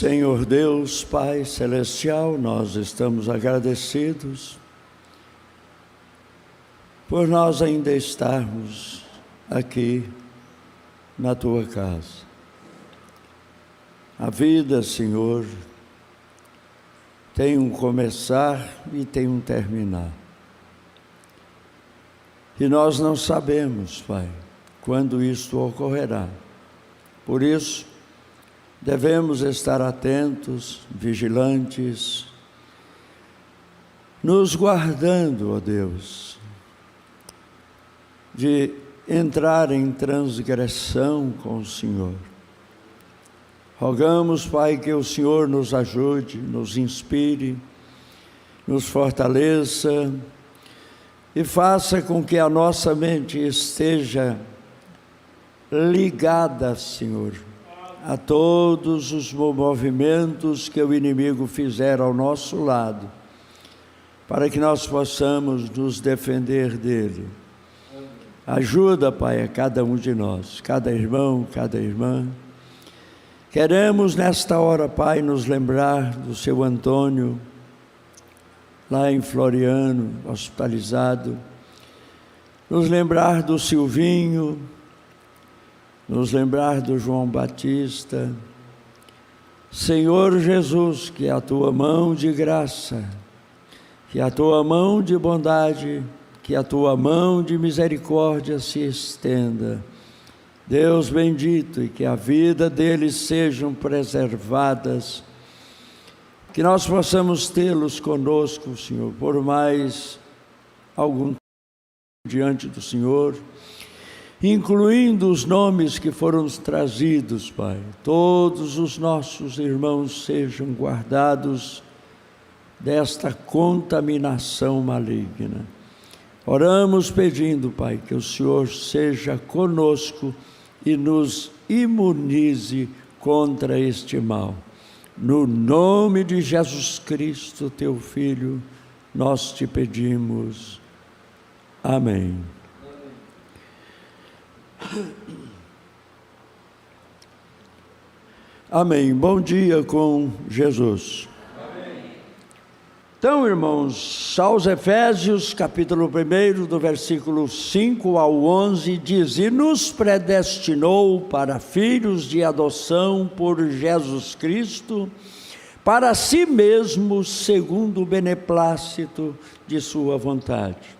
Senhor Deus, Pai Celestial, nós estamos agradecidos por nós ainda estarmos aqui na Tua casa. A vida, Senhor, tem um começar e tem um terminar. E nós não sabemos, Pai, quando isto ocorrerá. Por isso, devemos estar atentos, vigilantes, nos guardando, ó Deus, de entrar em transgressão com o Senhor. Rogamos, Pai, que o Senhor nos ajude, nos inspire, nos fortaleça e faça com que a nossa mente esteja ligada, Senhor, a todos os movimentos que o inimigo fizer ao nosso lado, para que nós possamos nos defender dele. Ajuda, Pai, a cada um de nós, cada irmão, cada irmã. Queremos nesta hora, Pai, nos lembrar do seu Antônio, lá em Floriano, hospitalizado, nos lembrar do Silvinho, nos lembrar do João Batista. Senhor Jesus, que a Tua mão de graça, que a Tua mão de bondade, que a Tua mão de misericórdia se estenda. Deus bendito, e que a vida deles sejam preservadas, que nós possamos tê-los conosco, Senhor, por mais algum tempo diante do Senhor, incluindo os nomes que foram trazidos, Pai. Todos os nossos irmãos sejam guardados desta contaminação maligna. Oramos pedindo, Pai, que o Senhor seja conosco e nos imunize contra este mal. No nome de Jesus Cristo, Teu Filho, nós te pedimos. Amém. Amém. Bom dia com Jesus. Amém. Então, irmãos, aos Efésios, capítulo 1, do versículo 5 ao 11, diz: E nos predestinou para filhos de adoção por Jesus Cristo, para si mesmo, segundo o beneplácito de sua vontade,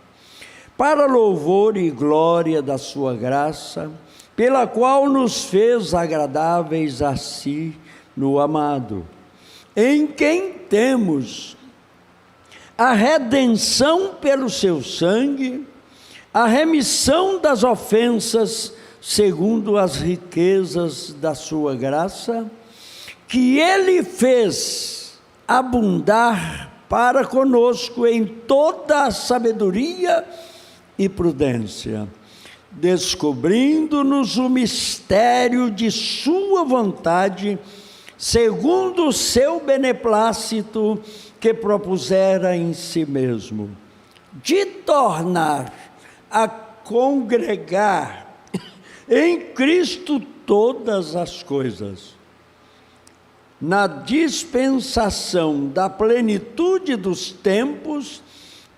para louvor e glória da sua graça, pela qual nos fez agradáveis a si no amado, em quem temos a redenção pelo seu sangue, a remissão das ofensas, segundo as riquezas da sua graça, que Ele fez abundar para conosco em toda a sabedoria e prudência, descobrindo-nos o mistério de sua vontade, segundo o seu beneplácito que propusera em si mesmo, de tornar a congregar em Cristo todas as coisas, na dispensação da plenitude dos tempos,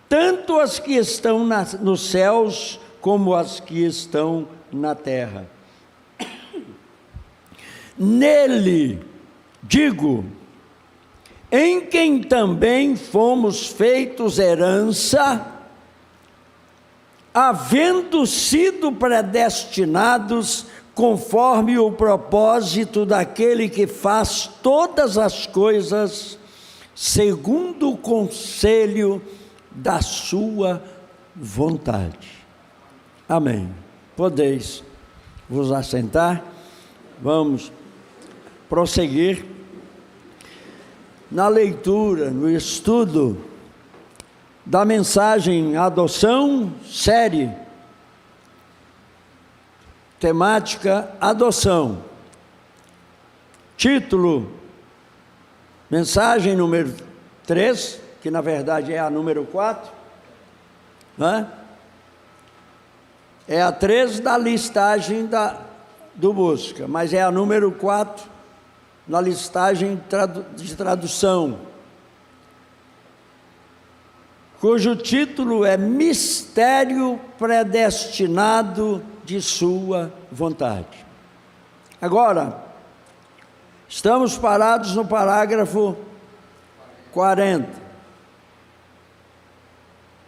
tanto as que estão nos céus, como as que estão na terra. Nele, digo, em quem também fomos feitos herança, havendo sido predestinados conforme o propósito daquele que faz todas as coisas, segundo o conselho da sua vontade. Amém. Podeis vos assentar. Vamos prosseguir na leitura, no estudo da mensagem Adoção, série, temática Adoção. Título, mensagem número 3, que na verdade é a número 4, né? É a 3 da listagem do Busca, mas é a número 4 na listagem de tradução, cujo título é Mistério Predestinado de Sua Vontade. Agora, estamos parados no parágrafo 40,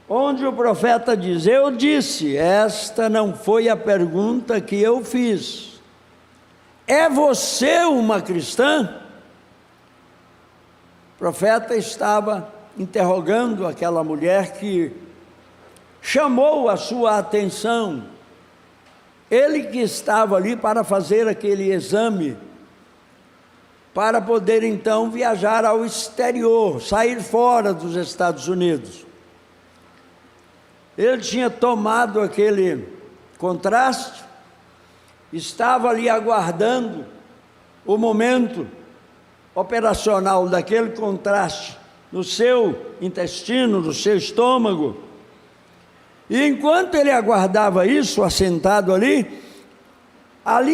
onde o profeta diz: eu disse, esta não foi a pergunta que eu fiz. É você uma cristã? O profeta estava interrogando aquela mulher que chamou a sua atenção. Ele que estava ali para fazer aquele exame, para poder então viajar ao exterior, sair fora dos Estados Unidos. Ele tinha tomado aquele contraste, estava ali aguardando o momento operacional daquele contraste no seu intestino, no seu estômago. E enquanto ele aguardava isso, assentado ali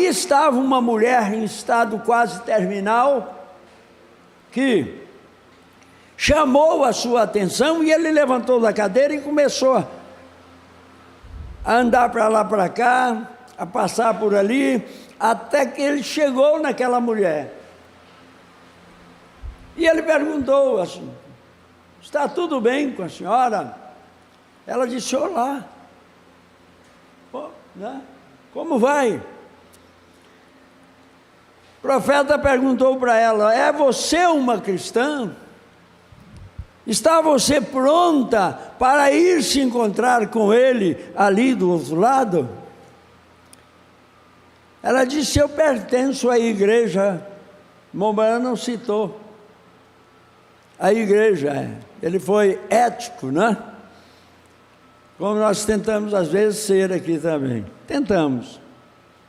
estava uma mulher em estado quase terminal, que chamou a sua atenção, e ele levantou da cadeira e começou a andar para lá, para cá, a passar por ali, até que ele chegou naquela mulher. E ele perguntou assim: está tudo bem com a senhora? Ela disse: olá, né? Como vai? O profeta perguntou para ela: é você uma cristã? Está você pronta para ir se encontrar com ele ali do outro lado? Ela disse: eu pertenço à igreja. Momban não citou a igreja, ele foi ético, né? Como nós tentamos às vezes ser aqui também. Tentamos,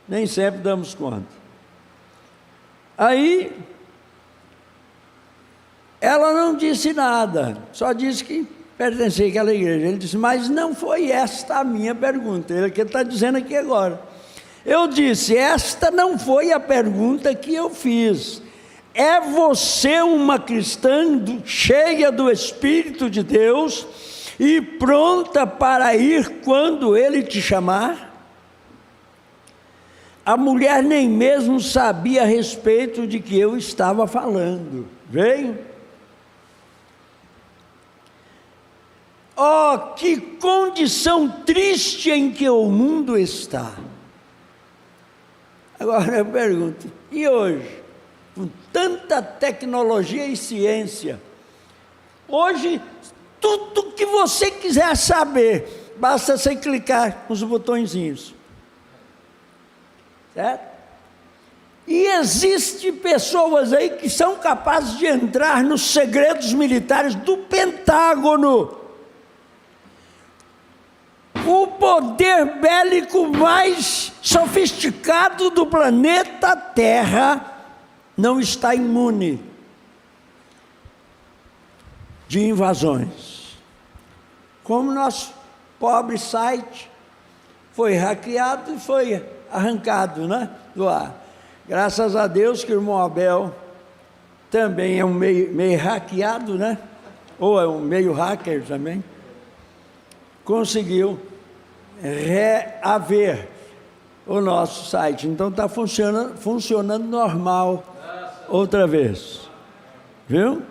nem sempre damos conta. Aí, ela não disse nada, só disse que pertencia àquela igreja. Ele disse: mas não foi esta a minha pergunta. Ele está dizendo aqui agora. Eu disse: esta não foi a pergunta que eu fiz. É você uma cristã cheia do Espírito de Deus e pronta para ir quando Ele te chamar? A mulher nem mesmo sabia a respeito de que eu estava falando. Veio? Oh, que condição triste em que o mundo está. Agora eu pergunto: e hoje? Com tanta tecnologia e ciência, hoje tudo que você quiser saber, basta você clicar nos botõezinhos, certo? E existem pessoas aí que são capazes de entrar nos segredos militares do Pentágono. O poder bélico mais sofisticado do planeta Terra não está imune de invasões. Como nosso pobre site foi hackeado e foi arrancado, né, do ar. Graças a Deus que o irmão Abel também é um meio hackeado, né? Ou é um meio hacker também. Conseguiu reaver o nosso site. Então está funcionando normal outra vez. Viu?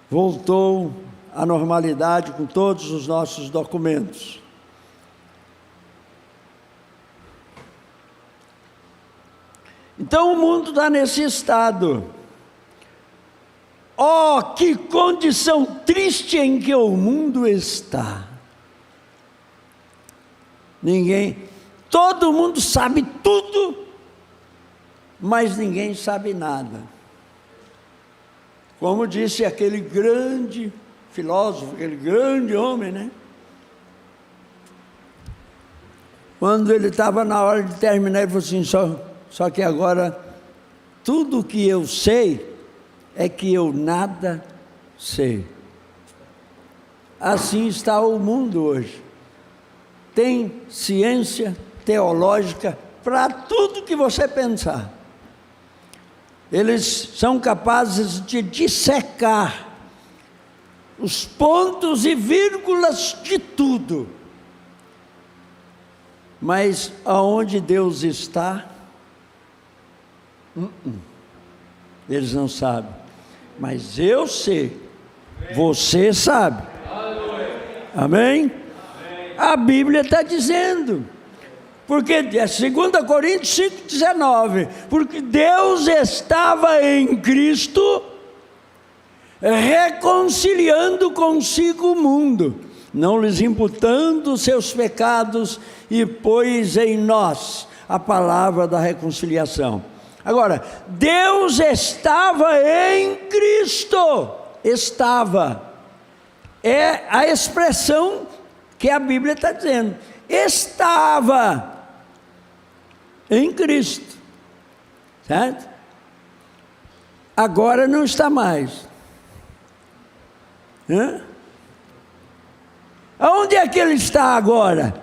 Voltou à normalidade com todos os nossos documentos. Então o mundo está nesse estado. Oh, que condição triste em que o mundo está. Todo mundo sabe tudo, mas ninguém sabe nada. Como disse aquele grande filósofo, aquele grande homem, né? Quando ele estava na hora de terminar, ele falou assim: só que agora, tudo o que eu sei é que eu nada sei. Assim está o mundo hoje. Tem ciência teológica para tudo que você pensar. eles são capazes de dissecar os pontos e vírgulas de tudo. Mas aonde Deus está? Eles não sabem. Mas eu sei. Você sabe. Amém? A Bíblia está dizendo. Porque é 2 Coríntios 5,19. Porque Deus estava em Cristo reconciliando consigo o mundo, não lhes imputando seus pecados, e pôs em nós a palavra da reconciliação. Agora, Deus estava em Cristo. Estava. É a expressão que a Bíblia está dizendo. Estava em Cristo. Certo? Agora não está mais. Aonde é que Ele está agora?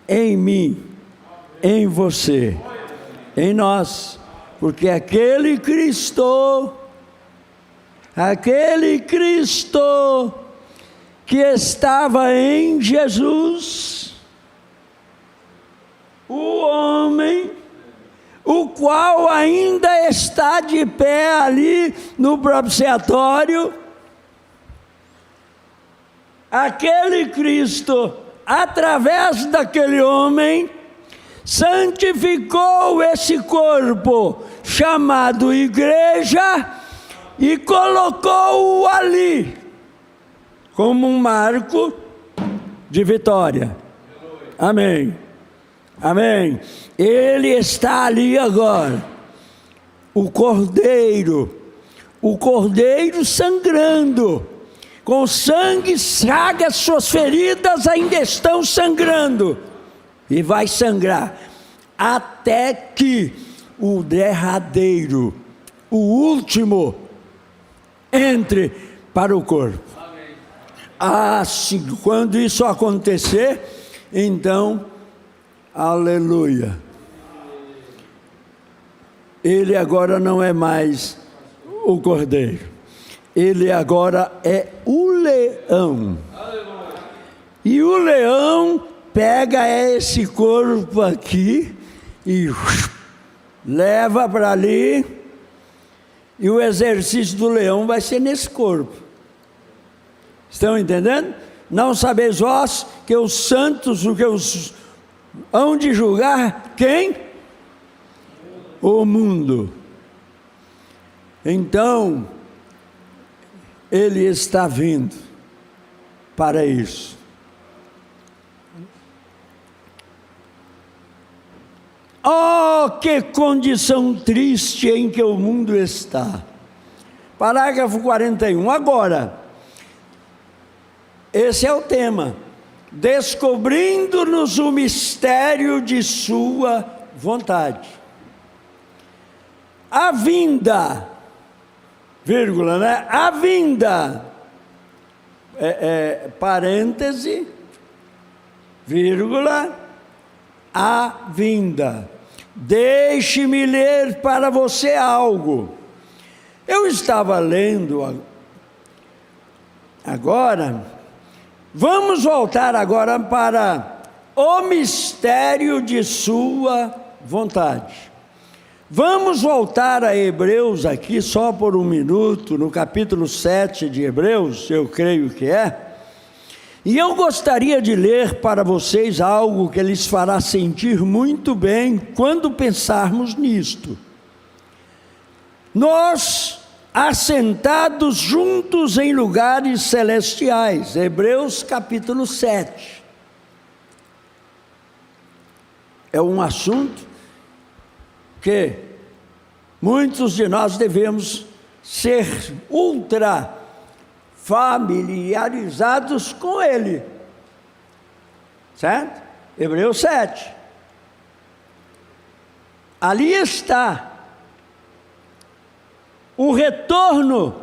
Em mim, em você, em nós. Porque aquele Cristo que estava em Jesus, o homem, o qual ainda está de pé ali no propiciatório, aquele Cristo, através daquele homem, santificou esse corpo chamado igreja e colocou-o ali como um marco de vitória. Amém. Amém. Ele está ali agora. O cordeiro sangrando. Com sangue, chagas, suas feridas ainda estão sangrando. E vai sangrar. Até que o derradeiro, o último, entre para o corpo. Assim, quando isso acontecer, então, aleluia. Ele agora não é mais o cordeiro. Ele agora é o leão. E o leão pega esse corpo aqui e leva para ali. E o exercício do leão vai ser nesse corpo. Estão entendendo? Não sabeis vós que os santos, o que os hão de julgar, quem? O mundo. Então, Ele está vindo para isso. Oh, que condição triste em que o mundo está. Parágrafo 41. Agora, esse é o tema. Descobrindo-nos o mistério de sua vontade. A vinda, vírgula, né? A vinda, parêntese, vírgula, a vinda. Deixe-me ler para você algo. Eu estava lendo agora, vamos voltar agora para o mistério de sua vontade. Vamos voltar a Hebreus aqui só por um minuto, no capítulo 7 de Hebreus, eu creio que é. E eu gostaria de ler para vocês algo que lhes fará sentir muito bem quando pensarmos nisto. Nós, assentados juntos em lugares celestiais, Hebreus capítulo 7. É um assunto que muitos de nós devemos ser ultra familiarizados com ele, certo? Hebreus 7. Ali está o retorno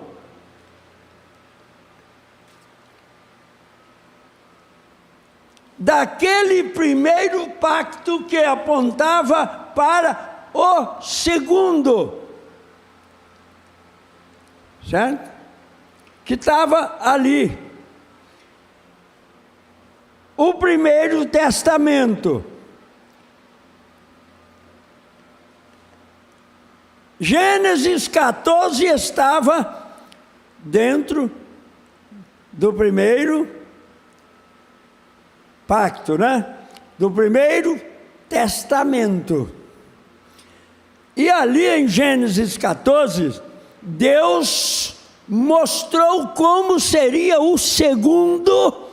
daquele primeiro pacto que apontava para o segundo. certo? Que estava ali. O primeiro testamento. Gênesis 14 estava dentro do primeiro pacto, né? Do primeiro testamento. E ali em Gênesis 14, Deus mostrou como seria o segundo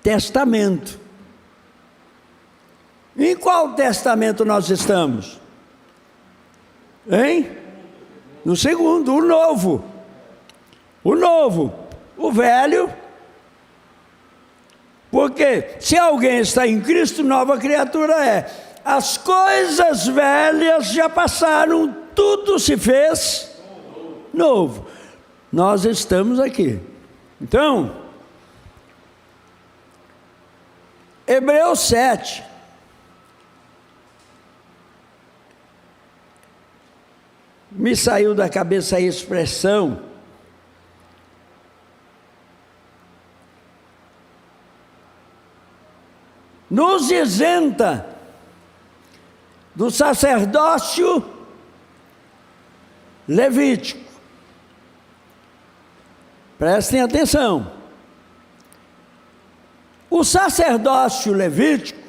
testamento. Em qual testamento nós estamos? Hein? No segundo, o novo. O novo. O velho. Porque se alguém está em Cristo, nova criatura é. As coisas velhas já passaram, tudo se fez novo. Nós estamos aqui. Então, Hebreus 7. Me saiu da cabeça a expressão. Nos isenta do sacerdócio levítico. Prestem atenção. O sacerdócio levítico,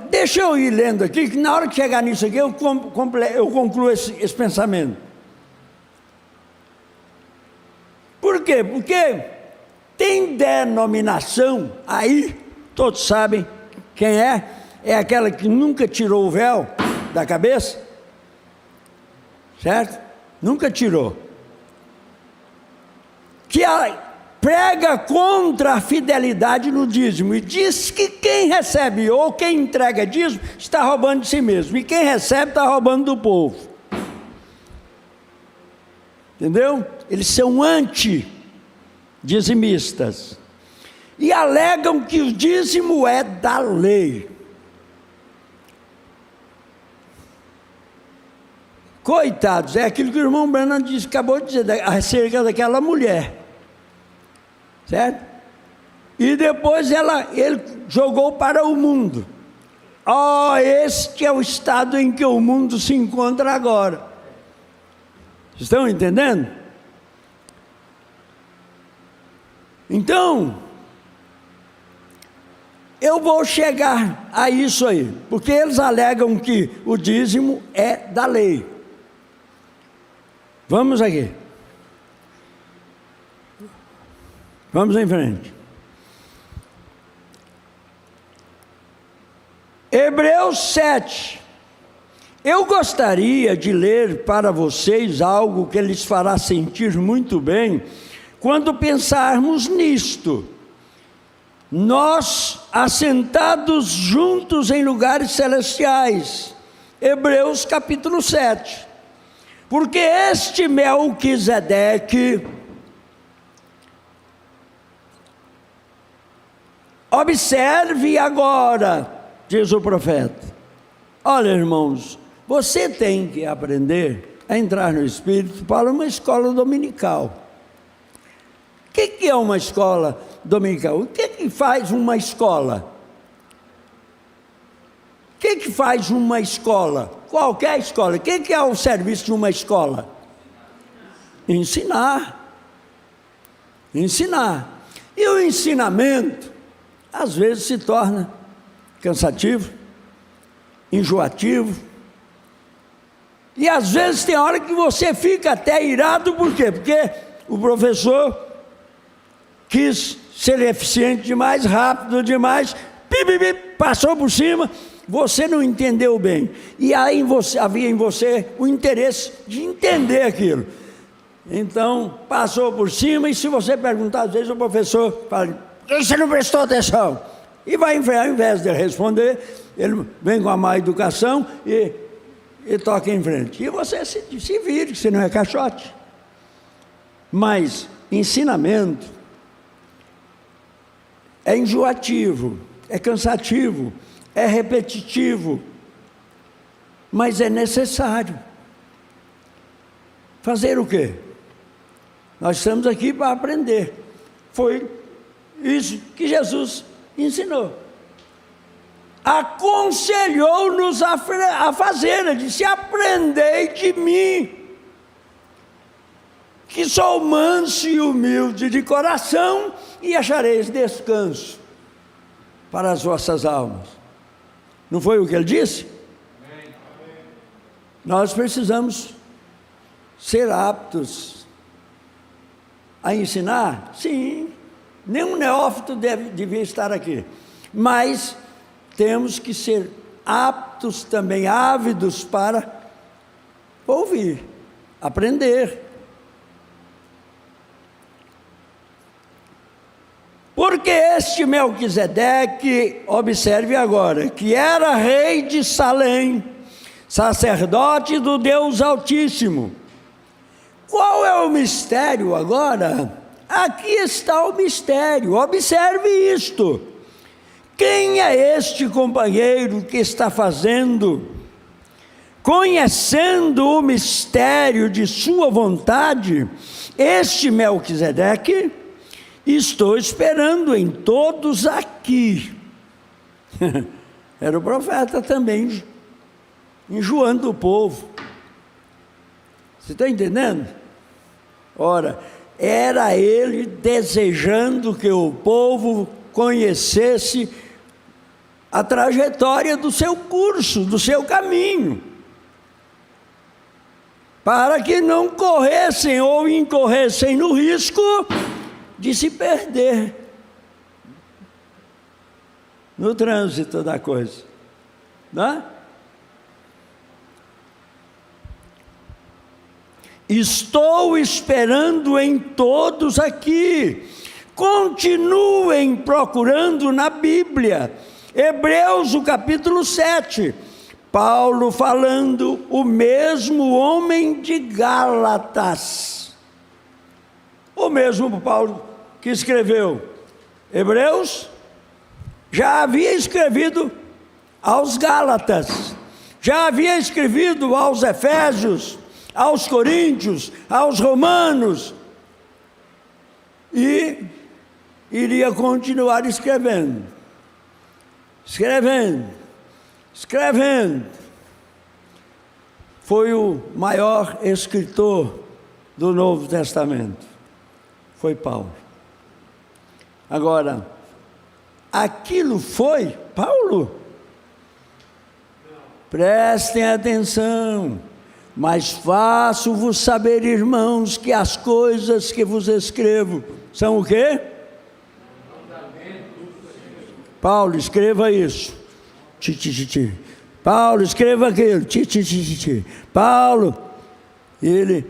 deixa eu ir lendo aqui, que na hora que chegar nisso aqui, eu concluo esse pensamento. Por quê? Porque tem denominação aí, todos sabem quem é aquela que nunca tirou o véu da cabeça, certo? Nunca tirou. Que prega contra a fidelidade no dízimo e diz que quem recebe ou quem entrega dízimo está roubando de si mesmo, e quem recebe está roubando do povo. Entendeu? Eles são anti-dizimistas e alegam que o dízimo é da lei. Coitados, é aquilo que o irmão Branham acabou de dizer acerca daquela mulher. Certo? E depois ele jogou para o mundo. Este é o estado em que o mundo se encontra agora. Estão entendendo? Então, eu vou chegar a isso aí, porque eles alegam que o dízimo é da lei. Vamos aqui. Vamos em frente. Hebreus 7. Eu gostaria de ler para vocês algo que lhes fará sentir muito bem quando pensarmos nisto. Nós, assentados juntos em lugares celestiais. Hebreus capítulo 7. Porque este Melquisedeque, observe agora, diz o profeta. Olha, irmãos, você tem que aprender a entrar no Espírito para uma escola dominical. O que é uma escola dominical? O que faz uma escola? O que faz uma escola? Qualquer escola. O que é o serviço de uma escola? Ensinar. Ensinar. E o ensinamento, às vezes, se torna cansativo, enjoativo. E às vezes tem hora que você fica até irado, por quê? Porque o professor quis ser eficiente demais, rápido demais, passou por cima, você não entendeu bem. E aí havia em você o interesse de entender aquilo. Então, passou por cima, e se você perguntar, às vezes o professor fala: por que você não prestou atenção? E vai em frente, ao invés de responder, ele vem com a má educação e toca em frente. E você se vire, que você não é caixote. Mas ensinamento é enjoativo, é cansativo, é repetitivo, mas é necessário. fazer o quê? Nós estamos aqui para aprender. Foi isso que Jesus ensinou. Aconselhou-nos a fazer. Ele disse: aprendei de mim, que sou manso e humilde de coração, e achareis descanso para as vossas almas. Não foi o que ele disse? Amém. Nós precisamos ser aptos a ensinar? Sim, nenhum neófito devia estar aqui, mas temos que ser aptos também, ávidos para ouvir, aprender. Porque este Melquisedeque, observe agora, que era rei de Salém, sacerdote do Deus Altíssimo. Qual é o mistério agora? Aqui está o mistério, observe isto. Quem é este companheiro que está fazendo, conhecendo o mistério de sua vontade? Este Melquisedeque, estou esperando em todos aqui. Era o profeta também, enjoando o povo. Você está entendendo? Ora, era ele desejando que o povo conhecesse a trajetória do seu curso, do seu caminho, para que não corressem ou incorressem no risco de se perder no trânsito da coisa, não é? Estou esperando em todos aqui. Continuem procurando na Bíblia. Hebreus, o capítulo 7. Paulo falando, o mesmo homem de Gálatas. O mesmo Paulo que escreveu Hebreus, já havia escrevido aos Gálatas, já havia escrevido aos Efésios, aos Coríntios, aos Romanos, e iria continuar escrevendo. Foi o maior escritor do Novo Testamento, foi Paulo. Agora, aquilo foi Paulo? Prestem atenção. Mas faço-vos saber, irmãos, que as coisas que vos escrevo são o quê? Paulo, escreva isso. Paulo, escreva aquilo. Paulo, ele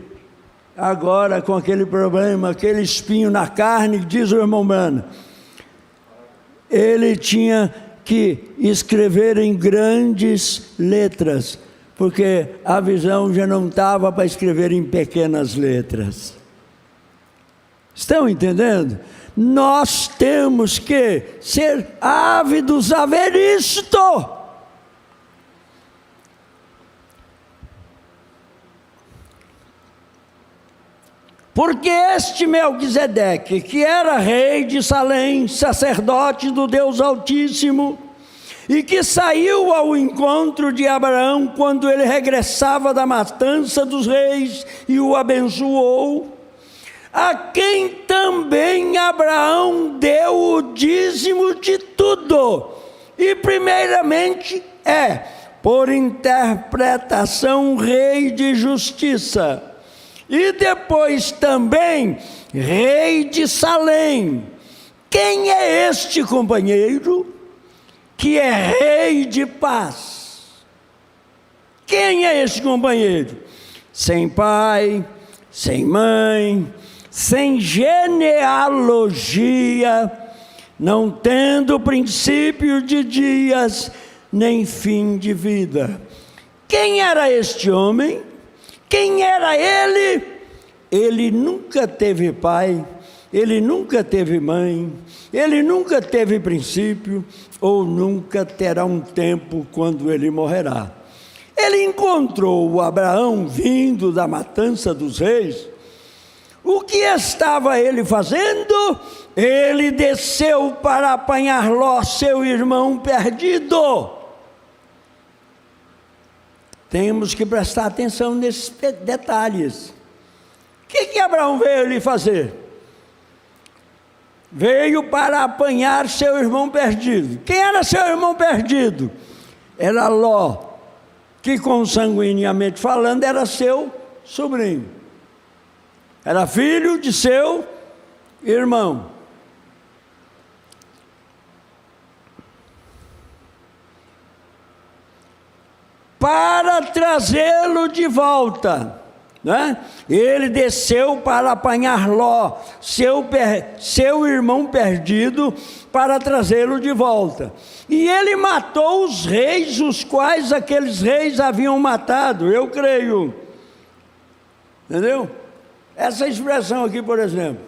agora com aquele problema, aquele espinho na carne, diz o irmão Mano, ele tinha que escrever em grandes letras, porque a visão já não estava para escrever em pequenas letras. Estão entendendo? Nós temos que ser ávidos a ver isto. Porque este Melquisedeque, que era rei de Salém, sacerdote do Deus Altíssimo, e que saiu ao encontro de Abraão quando ele regressava da matança dos reis e o abençoou, a quem também Abraão deu o dízimo de tudo, e primeiramente por interpretação, rei de justiça, e depois também rei de Salém. Quem é este companheiro que é rei de paz? Quem é esse companheiro? Sem pai, sem mãe, sem genealogia, não tendo princípio de dias, nem fim de vida. Quem era este homem? Quem era ele? Ele nunca teve pai, ele nunca teve mãe, ele nunca teve princípio, ou nunca terá um tempo quando ele morrerá. ele encontrou o Abraão vindo da matança dos reis, o que estava ele fazendo? Ele desceu para apanhar Ló, seu irmão perdido. Temos que prestar atenção nesses detalhes. O que Abraão veio ali fazer? Veio para apanhar seu irmão perdido. Quem era seu irmão perdido? Era Ló, que consanguineamente falando era seu sobrinho. Era filho de seu irmão. Para trazê-lo de volta, né? Ele desceu para apanhar Ló, seu irmão perdido, para trazê-lo de volta. E ele matou os reis, os quais aqueles reis haviam matado, eu creio. Entendeu? Essa expressão aqui, por exemplo.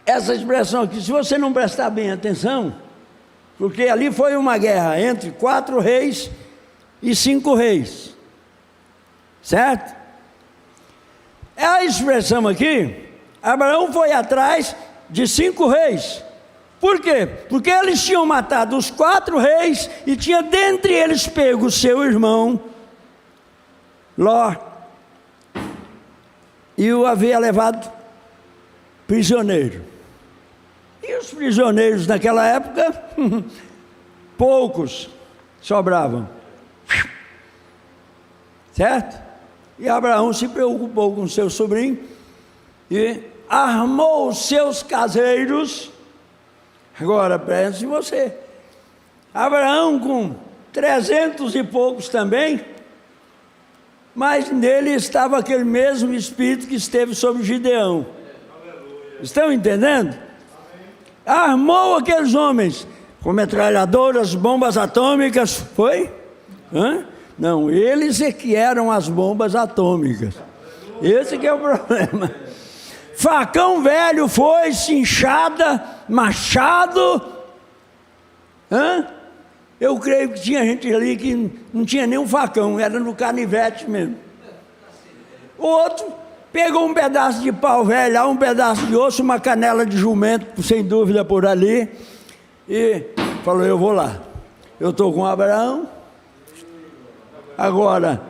Essa expressão aqui, se você não prestar bem atenção, porque ali foi uma guerra entre 4 reis e 5 reis. Certo? É a expressão aqui, Abraão foi atrás de 5 reis. Por quê? Porque eles tinham matado os 4 reis e tinha dentre eles pego seu irmão Ló e o havia levado prisioneiro. E os prisioneiros naquela época, poucos sobravam. Certo? E Abraão se preocupou com seu sobrinho e armou os seus caseiros. Agora pense você, Abraão com 300 e poucos também, mas nele estava aquele mesmo espírito que esteve sobre Gideão. Estão entendendo? Armou aqueles homens com metralhadoras, bombas atômicas, foi? Hã? Não, eles é que eram as bombas atômicas. Esse que é o problema. Facão velho, foice, enxada, machado. Hã? Eu creio que tinha gente ali que não tinha nem um facão, era no canivete mesmo. O outro pegou um pedaço de pau velho, um pedaço de osso, uma canela de jumento, sem dúvida por ali, e falou: eu vou lá, eu estou com Abraão. Agora,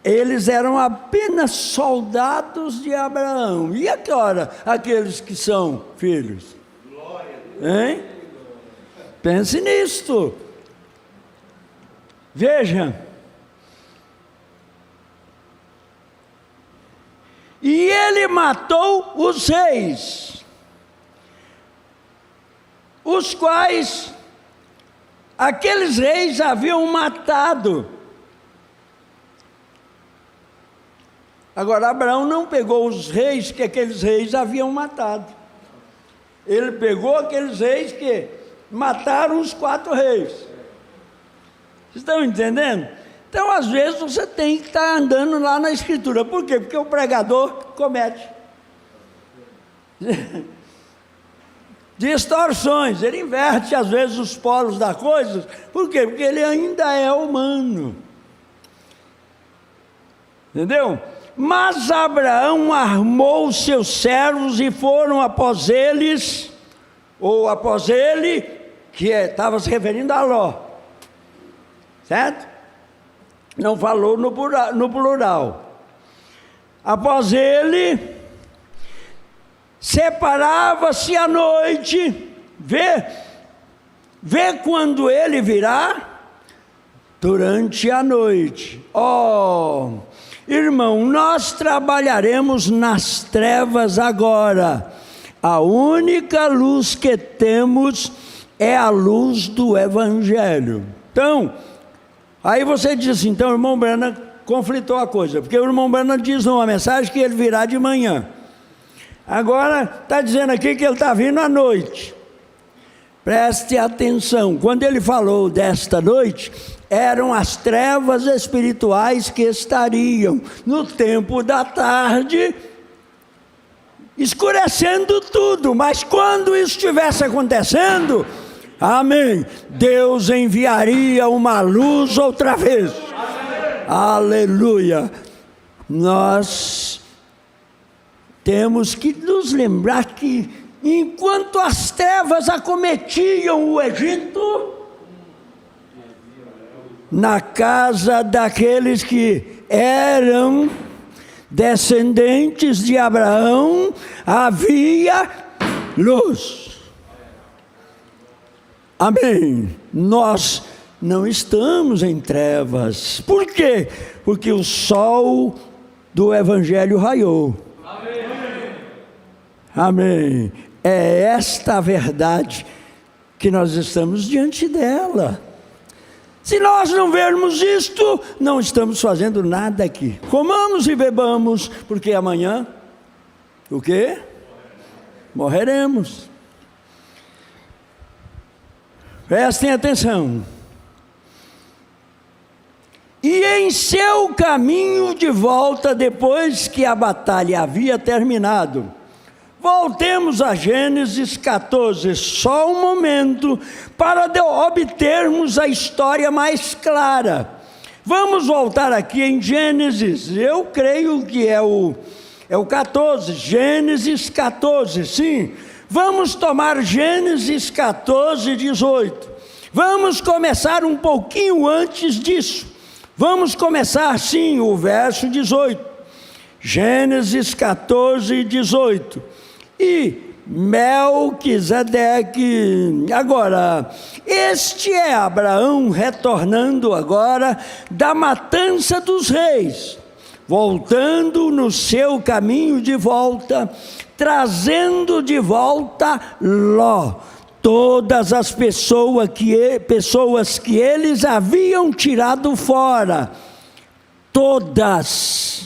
eles eram apenas soldados de Abraão. E agora, aqueles que são filhos? Hein? Pense nisto. Veja. E ele matou os reis, os quais aqueles reis haviam matado. Agora, Abraão não pegou os reis que aqueles reis haviam matado. Ele pegou aqueles reis que mataram os 4 reis. Vocês estão entendendo? Então, às vezes, você tem que estar andando lá na Escritura. Por quê? Porque o pregador comete distorções. Ele inverte, às vezes, os polos da coisa. Por quê? Porque ele ainda é humano. Entendeu? Mas Abraão armou os seus servos e foram após eles, ou após ele, que estava se referindo a Ló, certo? Não falou no plural. Após ele, separava-se à noite, vê quando ele virá, durante a noite. Irmão, nós trabalharemos nas trevas agora. A única luz que temos é a luz do Evangelho. Então, aí você diz assim, então o irmão Branham conflitou a coisa, porque o irmão Branham diz numa mensagem que ele virá de manhã. Agora está dizendo aqui que ele está vindo à noite. Preste atenção, quando ele falou desta noite, eram as trevas espirituais que estariam no tempo da tarde, escurecendo tudo. Mas quando isso estivesse acontecendo, Amém. Deus enviaria uma luz outra vez. Aleluia. Nós temos que nos lembrar que enquanto as trevas acometiam o Egito, na casa daqueles que eram descendentes de Abraão, havia luz. Amém. Nós não estamos em trevas. Por quê? Porque o sol do Evangelho raiou. Amém. É esta a verdade que nós estamos diante dela. Se nós não vermos isto, não estamos fazendo nada aqui. Comamos e bebamos, porque amanhã, o quê? Morreremos. Prestem atenção. E em seu caminho de volta, depois que a batalha havia terminado, voltemos a Gênesis 14, só um momento, para obtermos a história mais clara. Vamos voltar aqui em Gênesis, eu creio que é o 14, Gênesis 14, sim. Vamos tomar Gênesis 14, 18. Vamos começar um pouquinho antes disso. Vamos começar, sim, o verso 18. Gênesis 14, 18. E Melquisedeque, agora, este é Abraão retornando agora da matança dos reis, voltando no seu caminho de volta, trazendo de volta Ló, todas as pessoas que eles haviam tirado fora, todas.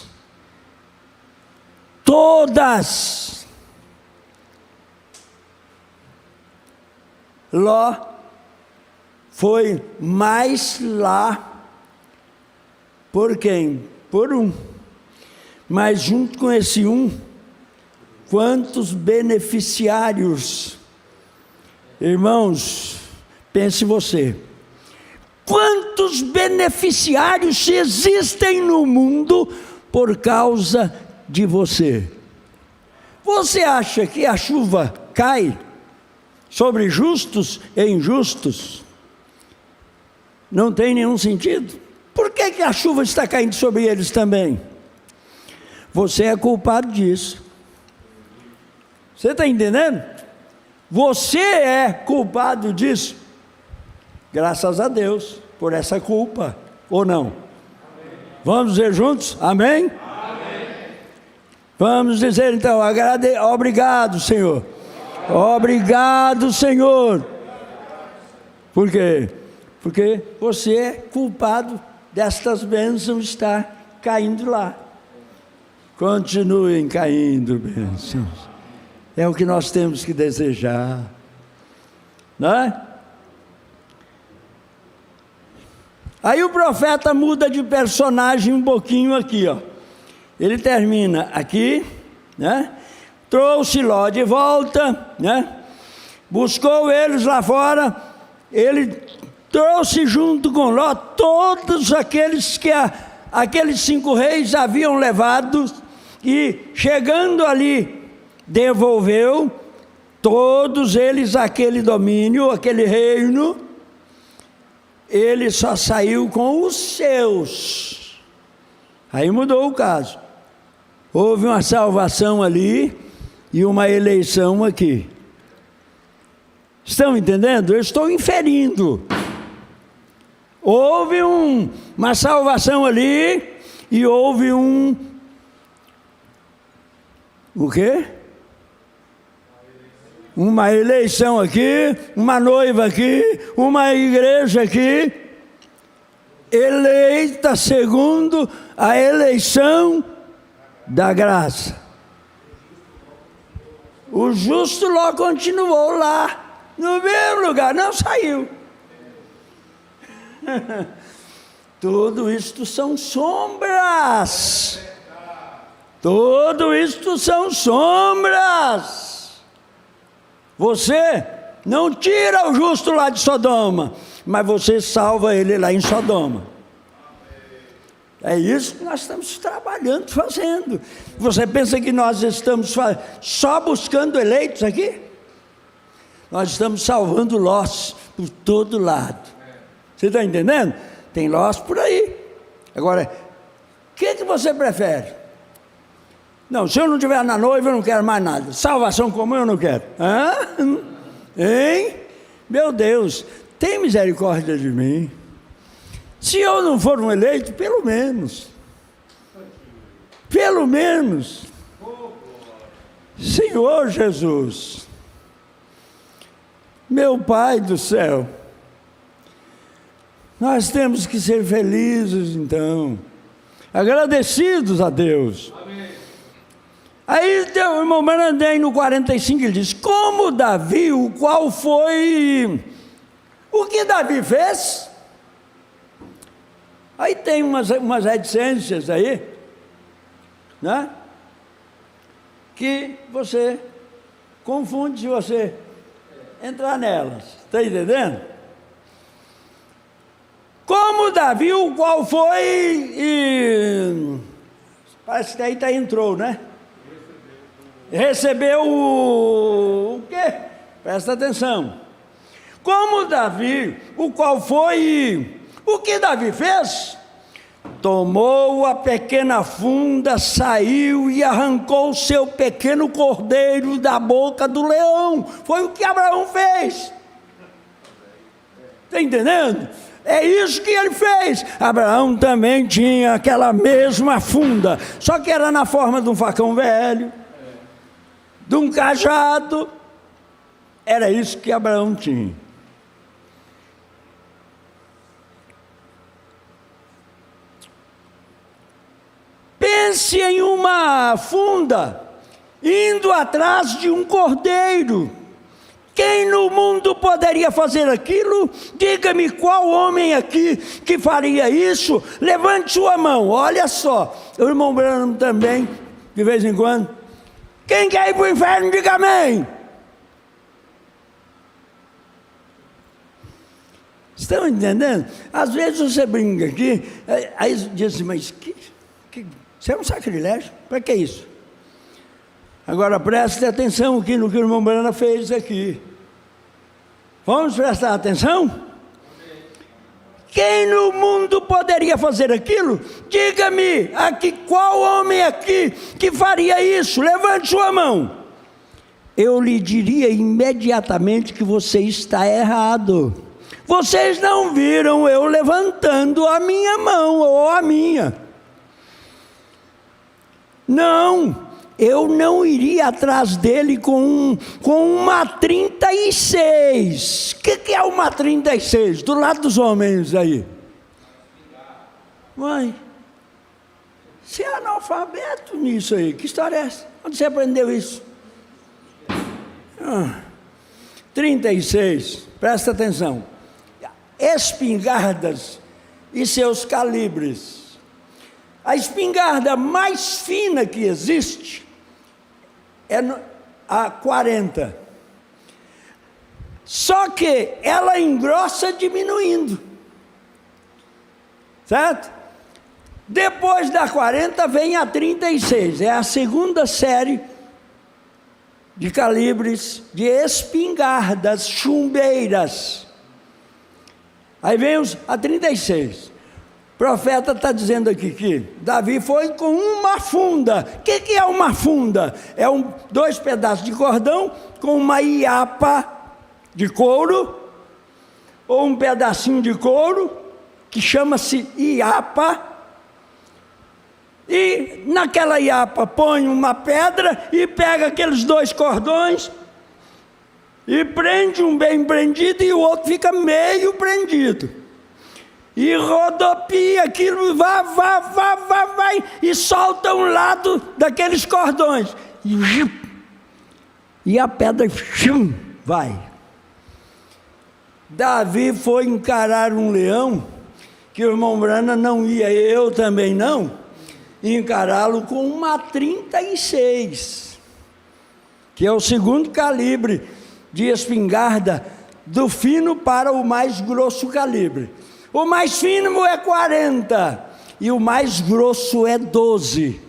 Ló foi mais lá por quem? Por um. Mas junto com esse um, quantos beneficiários? Irmãos, pense você. Quantos beneficiários existem no mundo por causa de você? Você acha que a chuva cai sobre justos e injustos? Não tem nenhum sentido. Por que a chuva está caindo sobre eles também? Você é culpado disso. Você está entendendo? Você é culpado disso. Graças a Deus por essa culpa, ou não? Amém. Vamos dizer juntos? Amém? Amém. Vamos dizer então, obrigado, Senhor. Obrigado, Senhor. Por quê? Porque você é culpado destas bênçãos estar caindo lá. Continuem caindo bênçãos. É o que nós temos que desejar, não é? Aí o profeta muda de personagem um pouquinho aqui, ó. Ele termina aqui, né? Trouxe Ló de volta, né? Buscou eles lá fora. Ele trouxe junto com Ló todos aqueles que aqueles 5 reis haviam levado, e chegando ali devolveu todos eles aquele domínio, aquele reino. Ele só saiu com os seus. Aí mudou o caso. Houve uma salvação ali e uma eleição aqui. Estão entendendo? Eu estou inferindo. Houve uma salvação ali e houve o quê? Uma eleição aqui, uma noiva aqui, uma igreja aqui, eleita segundo a eleição da graça. O justo Ló continuou lá, no mesmo lugar, não saiu. Tudo isto são sombras. Tudo isto são sombras. Você não tira o justo lá de Sodoma, mas você salva ele lá em Sodoma. É isso que nós estamos trabalhando, fazendo. Você pensa que nós estamos só buscando eleitos aqui? Nós estamos salvando Lós por todo lado. Você está entendendo? Tem Lós por aí. Agora, o que você prefere? Não, se eu não estiver na noiva, eu não quero mais nada. Salvação comum eu não quero. Hã? Hein? Meu Deus, tem misericórdia de mim. Se eu não for um eleito, pelo menos, Senhor Jesus, meu Pai do céu, nós temos que ser felizes então, agradecidos a Deus. Amém. Aí o irmão Branandém no 45 ele diz, como Davi, o qual foi, o que Davi fez? Aí tem umas reticências aí, né? Que você confunde se você entrar nelas, está entendendo? Como Davi, o qual foi, parece que aí entrou, né? Recebeu o quê? Presta atenção. Como Davi, o qual foi, o que Davi fez? Tomou a pequena funda, saiu e arrancou o seu pequeno cordeiro da boca do leão. Foi o que Abraão fez. Está entendendo? É isso que ele fez. Abraão também tinha aquela mesma funda, só que era na forma de um facão velho, de um cajado. Era isso que Abraão tinha. Pense em uma funda indo atrás de um cordeiro. Quem no mundo poderia fazer aquilo? Diga-me qual homem aqui que faria isso? Levante sua mão, olha só. O irmão Branham também, de vez em quando. Quem quer ir para o inferno, diga amém. Estão entendendo? Às vezes você brinca aqui, aí diz assim, mas isso é um sacrilégio? Para que isso? Agora preste atenção aqui no que o irmão Branham fez aqui. Vamos prestar atenção? Quem no mundo poderia fazer aquilo? Diga-me, aqui, qual homem aqui que faria isso? Levante sua mão. Eu lhe diria imediatamente que você está errado. Vocês não viram eu levantando a minha mão ou a minha. Não. Eu não iria atrás dele com uma 36. O que é uma 36? Do lado dos homens aí. Mãe, você é analfabeto nisso aí. Que história é essa? Onde você aprendeu isso? 36. Presta atenção. Espingardas e seus calibres. A espingarda mais fina que existe é a 40. Só que ela engrossa diminuindo. Certo? Depois da 40 vem a 36. É a segunda série de calibres de espingardas chumbeiras. Aí vem a 36. O profeta está dizendo aqui que Davi foi com uma funda. O que é uma funda? É dois pedaços de cordão com uma iapa de couro, ou um pedacinho de couro, que chama-se iapa. E naquela iapa põe uma pedra e pega aqueles dois cordões e prende um bem prendido e o outro fica meio prendido. E rodopia aquilo, vai, e solta um lado daqueles cordões. E a pedra, vai. Davi foi encarar um leão, que o irmão Branham não ia, eu também não, encará-lo com uma 36, que é o segundo calibre de espingarda, do fino para o mais grosso calibre. O mais fino é 40 e o mais grosso é 12.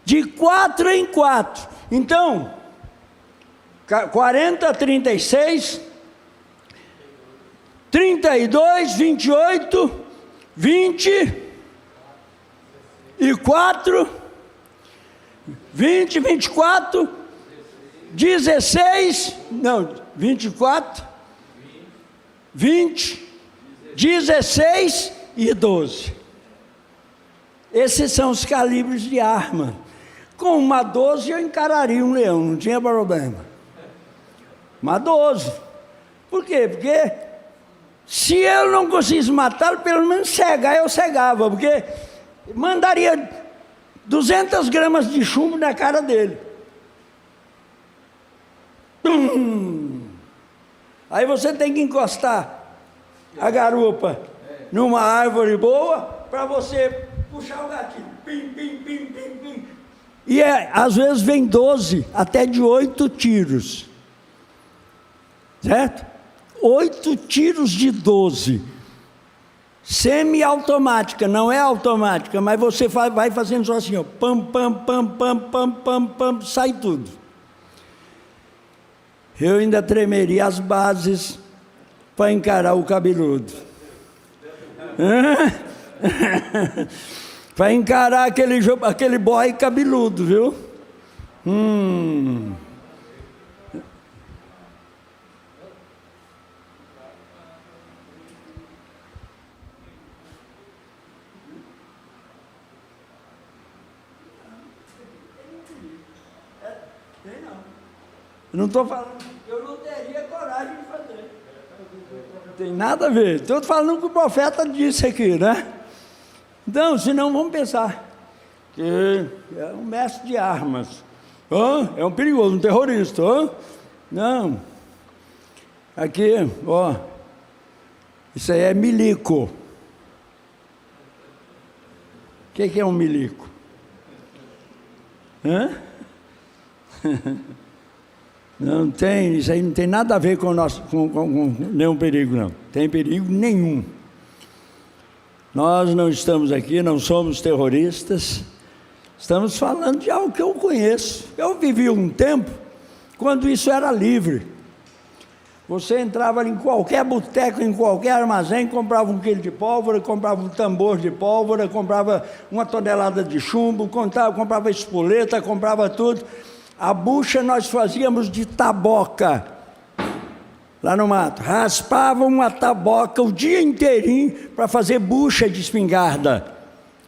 De 4 em 4. Então, 40, 36, 32, 28, 24, 20, 24, 16, não, 24, 20, 16 e 12. Esses são os calibres de arma. Com uma 12 eu encararia um leão, não tinha problema. Uma 12. Por quê? Porque se eu não conseguisse matá-lo, pelo menos cegar, eu cegava. Porque mandaria 200 gramas de chumbo na cara dele. Aí você tem que encostar a garupa numa árvore boa para você puxar o gatilho. Pim, pim, pim, pim, pim. E às vezes vem 12, até de 8 tiros. Certo? 8 tiros de 12. Semi-automática, não é automática, mas você vai fazendo só assim, ó, pam, pam, pam, pam, pam, pam, pam, sai tudo. Eu ainda tremeria as bases para encarar o cabeludo. Para encarar aquele boy cabeludo, viu? Não estou falando, eu não teria coragem de fazer. Não tem nada a ver. Estou falando o que o profeta disse aqui, né? Então, senão vamos pensar que é um mestre de armas. É um perigoso, um terrorista. Não. Aqui, isso aí é milico. O que é um milico? Não tem, isso aí não tem nada a ver com nenhum perigo, não. Tem perigo nenhum. Nós não estamos aqui, não somos terroristas. Estamos falando de algo que eu conheço. Eu vivi um tempo quando isso era livre. Você entrava em qualquer boteco, em qualquer armazém, comprava 1 quilo de pólvora, comprava um tambor de pólvora, comprava 1 tonelada de chumbo, comprava espoleta, comprava tudo. A bucha nós fazíamos de taboca, lá no mato. Raspava uma taboca o dia inteirinho para fazer bucha de espingarda.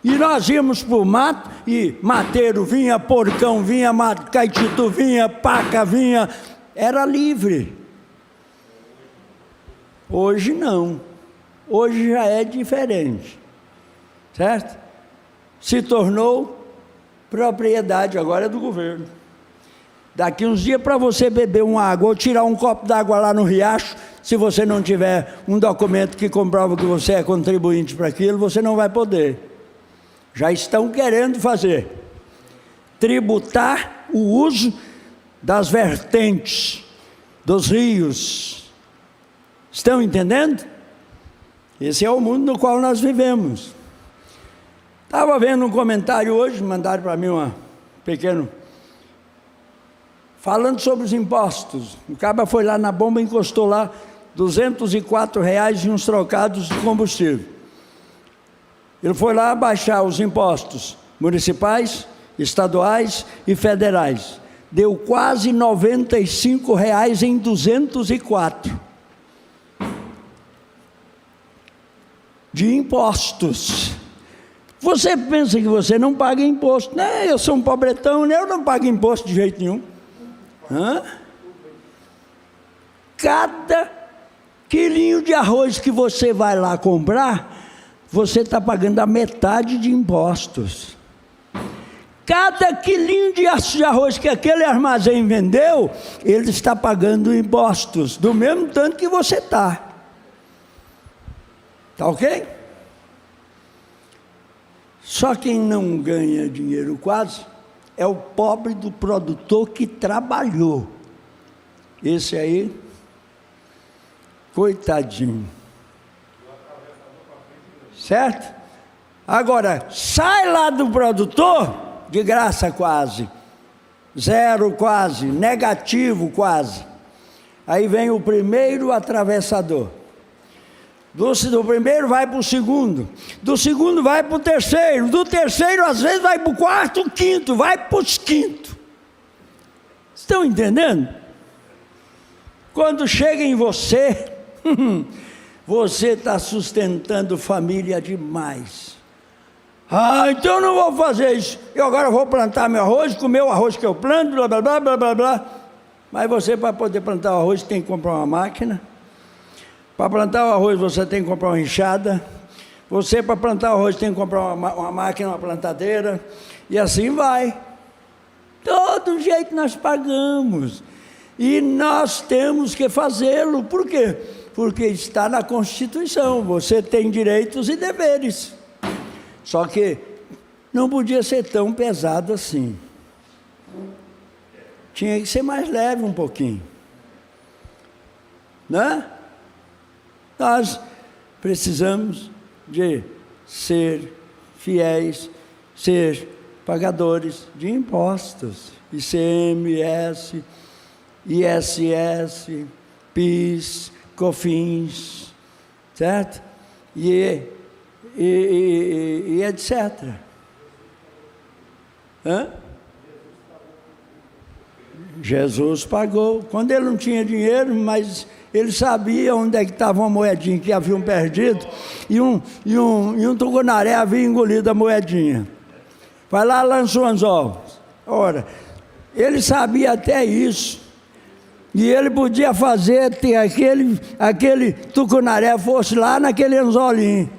E nós íamos para o mato e mateiro vinha, porcão vinha, caititu vinha, paca vinha. Era livre. Hoje não. Hoje já é diferente. Certo? Se tornou propriedade, agora é do governo. Daqui uns dias, para você beber uma água ou tirar um copo d'água lá no riacho, se você não tiver um documento que comprova que você é contribuinte para aquilo, você não vai poder. Já estão querendo fazer. Tributar o uso das vertentes, dos rios. Estão entendendo? Esse é o mundo no qual nós vivemos. Estava vendo um comentário hoje, mandaram para mim pequeno, falando sobre os impostos. O cara foi lá na bomba e encostou lá R$204 e uns trocados de combustível. Ele foi lá baixar os impostos municipais, estaduais e federais. Deu quase R$95 em 204 de impostos. Você pensa que você não paga imposto? Não, eu sou um pobretão, eu não pago imposto de jeito nenhum. Cada quilinho de arroz que você vai lá comprar, você está pagando a metade de impostos. Cada quilinho de arroz que aquele armazém vendeu, ele está pagando impostos, do mesmo tanto que você está. Está ok? Só quem não ganha dinheiro quase é o pobre do produtor que trabalhou. Esse aí, coitadinho. Certo? Agora, sai lá do produtor, de graça quase. Zero quase, negativo quase. Aí vem o primeiro atravessador. Do primeiro vai para o segundo. Do segundo vai para o terceiro. Do terceiro às vezes vai para o quarto, quinto. Vai para os quintos. Estão entendendo? Quando chega em você, você está sustentando família demais. Então eu não vou fazer isso. Eu agora vou plantar meu arroz, comer o arroz que eu planto, blá, blá, blá, blá, blá, blá. Mas você, para poder plantar o arroz, tem que comprar uma máquina. Para plantar o arroz, você tem que comprar uma enxada. Você, para plantar o arroz, tem que comprar uma máquina, uma plantadeira. E assim vai. Todo jeito nós pagamos. E nós temos que fazê-lo. Por quê? Porque está na Constituição. Você tem direitos e deveres. Só que não podia ser tão pesado assim. Tinha que ser mais leve um pouquinho. Né? Nós precisamos de ser fiéis, ser pagadores de impostos. ICMS, ISS, PIS, COFINS, certo? E etc. Jesus pagou. Quando ele não tinha dinheiro, mas ele sabia onde é que estava uma moedinha que haviam perdido, e um tucunaré havia engolido a moedinha. Vai lá, lança o anzol. Ora, ele sabia até isso. E ele podia fazer que aquele tucunaré fosse lá naquele anzolinho.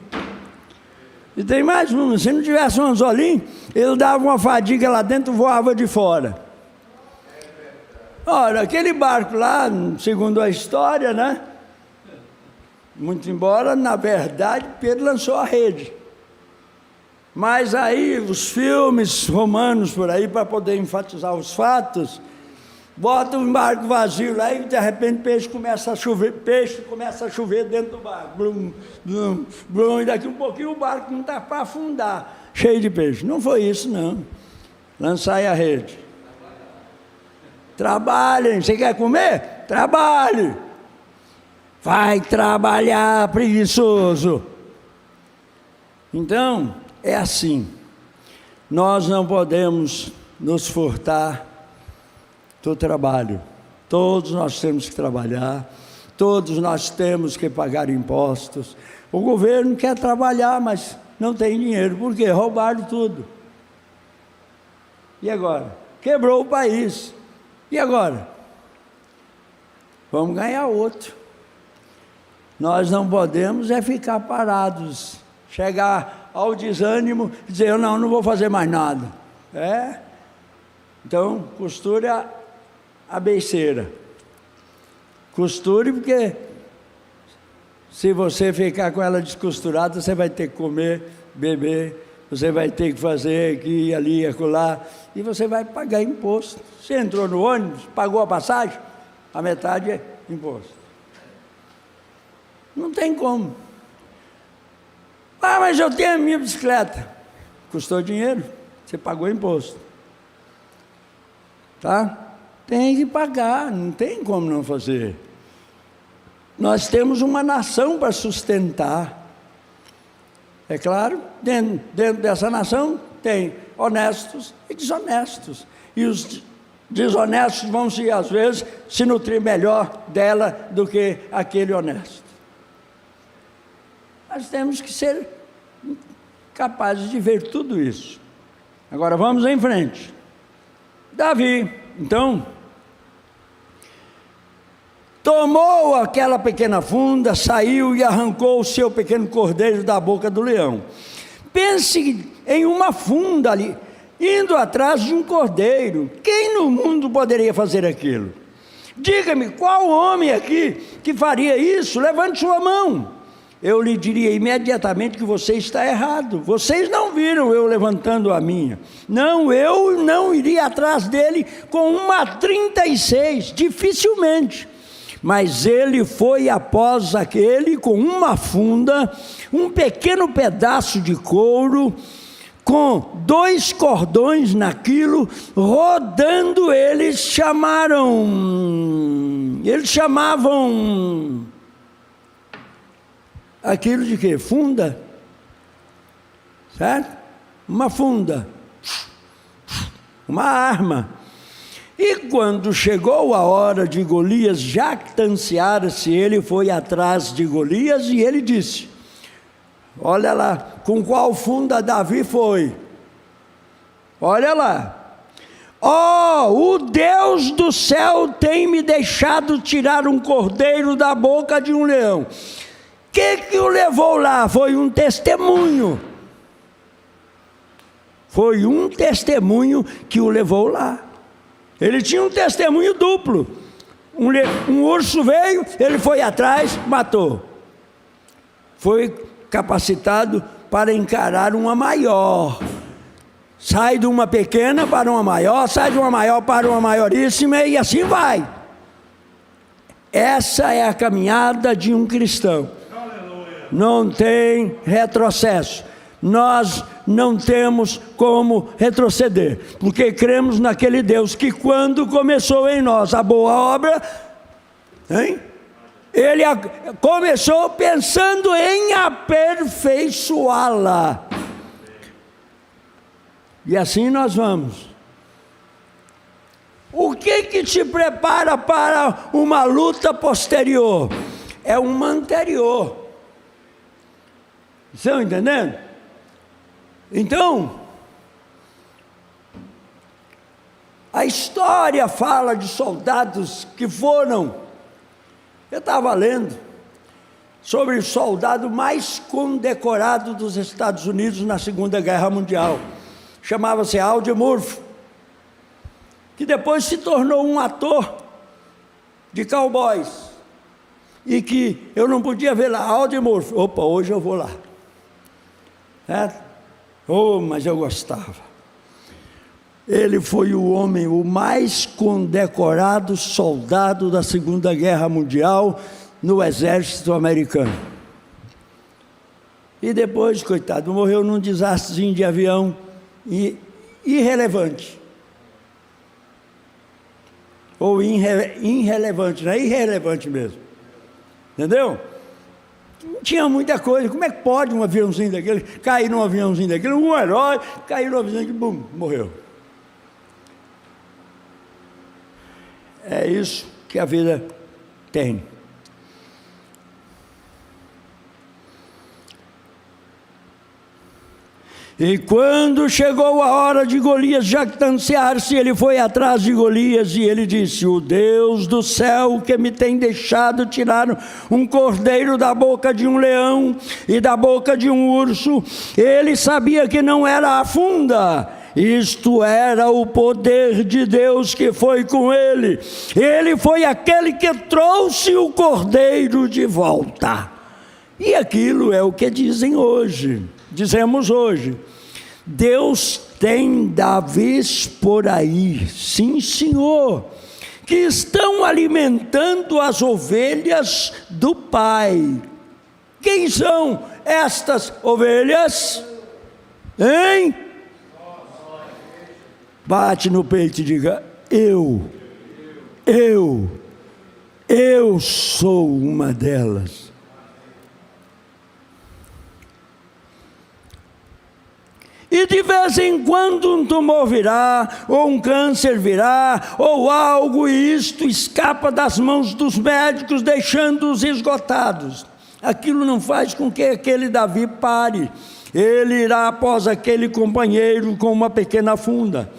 E tem mais um, se não tivesse um anzolinho, ele dava uma fadiga lá dentro, voava de fora. Ora, aquele barco lá, segundo a história, né? Muito embora, na verdade, Pedro lançou a rede. Mas aí, os filmes romanos por aí, para poder enfatizar os fatos, botam um barco vazio lá e de repente peixe começa a chover dentro do barco. Blum, blum, blum, e daqui um pouquinho o barco não está para afundar, cheio de peixe. Não foi isso, não. Lançai a rede. Trabalhem. Você quer comer? Trabalhe. Vai trabalhar, preguiçoso. Então, é assim. Nós não podemos nos furtar do trabalho. Todos nós temos que trabalhar, todos nós temos que pagar impostos. O governo quer trabalhar, mas não tem dinheiro. Por quê? Roubaram tudo. E agora? Quebrou o país. E agora? Vamos ganhar outro. Nós não podemos é ficar parados, chegar ao desânimo e dizer, eu não vou fazer mais nada. Então, costure a beiceira. Costure, porque se você ficar com ela descosturada, você vai ter que comer, beber, você vai ter que fazer aqui, ali, acolá, e você vai pagar imposto. Você entrou no ônibus, pagou a passagem, a metade é imposto. Não tem como. Mas eu tenho a minha bicicleta. Custou dinheiro, você pagou imposto. Tá? Tem que pagar, não tem como não fazer. Nós temos uma nação para sustentar. É claro, dentro dessa nação tem honestos e desonestos. E os desonestos vão às vezes, se nutrir melhor dela do que aquele honesto. Nós temos que ser capazes de ver tudo isso. Agora vamos em frente. Davi, então, tomou aquela pequena funda, saiu e arrancou o seu pequeno cordeiro da boca do leão. Pense em uma funda ali, indo atrás de um cordeiro. Quem no mundo poderia fazer aquilo? Diga-me, qual homem aqui que faria isso? Levante sua mão. eu lhe diria imediatamente que você está errado. Vocês não viram eu levantando a minha. Não, eu não iria atrás dele com uma 36, dificilmente. Mas ele foi após aquele com uma funda, um pequeno pedaço de couro, com 2 cordões naquilo, rodando. Eles chamavam aquilo de quê? Funda, certo? Uma funda, uma arma. E quando chegou a hora de Golias jactanciar-se, ele foi atrás de Golias e ele disse: olha lá, com qual funda Davi foi? Olha lá. O Deus do céu tem me deixado tirar um cordeiro da boca de um leão. O que o levou lá? Foi um testemunho. Foi um testemunho que o levou lá. Ele tinha um testemunho duplo. Um urso veio, ele foi atrás, matou. Foi capacitado para encarar uma maior. Sai de uma pequena para uma maior, sai de uma maior para uma maioríssima, e assim vai. Essa é a caminhada de um cristão. Não tem retrocesso. Nós não temos como retroceder, porque cremos naquele Deus que, quando começou em nós a boa obra, Ele começou pensando em aperfeiçoá-la. E assim nós vamos. O que te prepara para uma luta posterior? É uma anterior. Estão entendendo? Então, a história fala de soldados que foram. Eu estava lendo sobre o soldado mais condecorado dos Estados Unidos na Segunda Guerra Mundial. Chamava-se Audie Murphy, que depois se tornou um ator de cowboys, e que eu não podia ver lá. Audie Murphy, opa, hoje eu vou lá. Mas eu gostava. Ele foi o homem, o mais condecorado soldado da Segunda Guerra Mundial no exército americano. E depois, coitado, morreu num desastre de avião irrelevante. Ou irrelevante, não é irrelevante mesmo. Entendeu? Não tinha muita coisa. Como é que pode um aviãozinho daquele cair num aviãozinho daquele? Um herói cair num aviãozinho, bum, morreu. É isso que a vida tem. E quando chegou a hora de Golias jactanciar-se, ele foi atrás de Golias e ele disse: o Deus do céu que me tem deixado tirar um cordeiro da boca de um leão e da boca de um urso. Ele sabia que não era a funda. Isto era o poder de Deus que foi com ele. Ele foi aquele que trouxe o cordeiro de volta. E aquilo é o que dizemos hoje. Deus tem Davis por aí, sim senhor, que estão alimentando as ovelhas do Pai. Quem são estas ovelhas? Hein? Bate no peito e diga: eu sou uma delas. E de vez em quando um tumor virá, ou um câncer virá, ou algo, e isto escapa das mãos dos médicos, deixando-os esgotados. Aquilo não faz com que aquele Davi pare. Ele irá após aquele companheiro com uma pequena funda.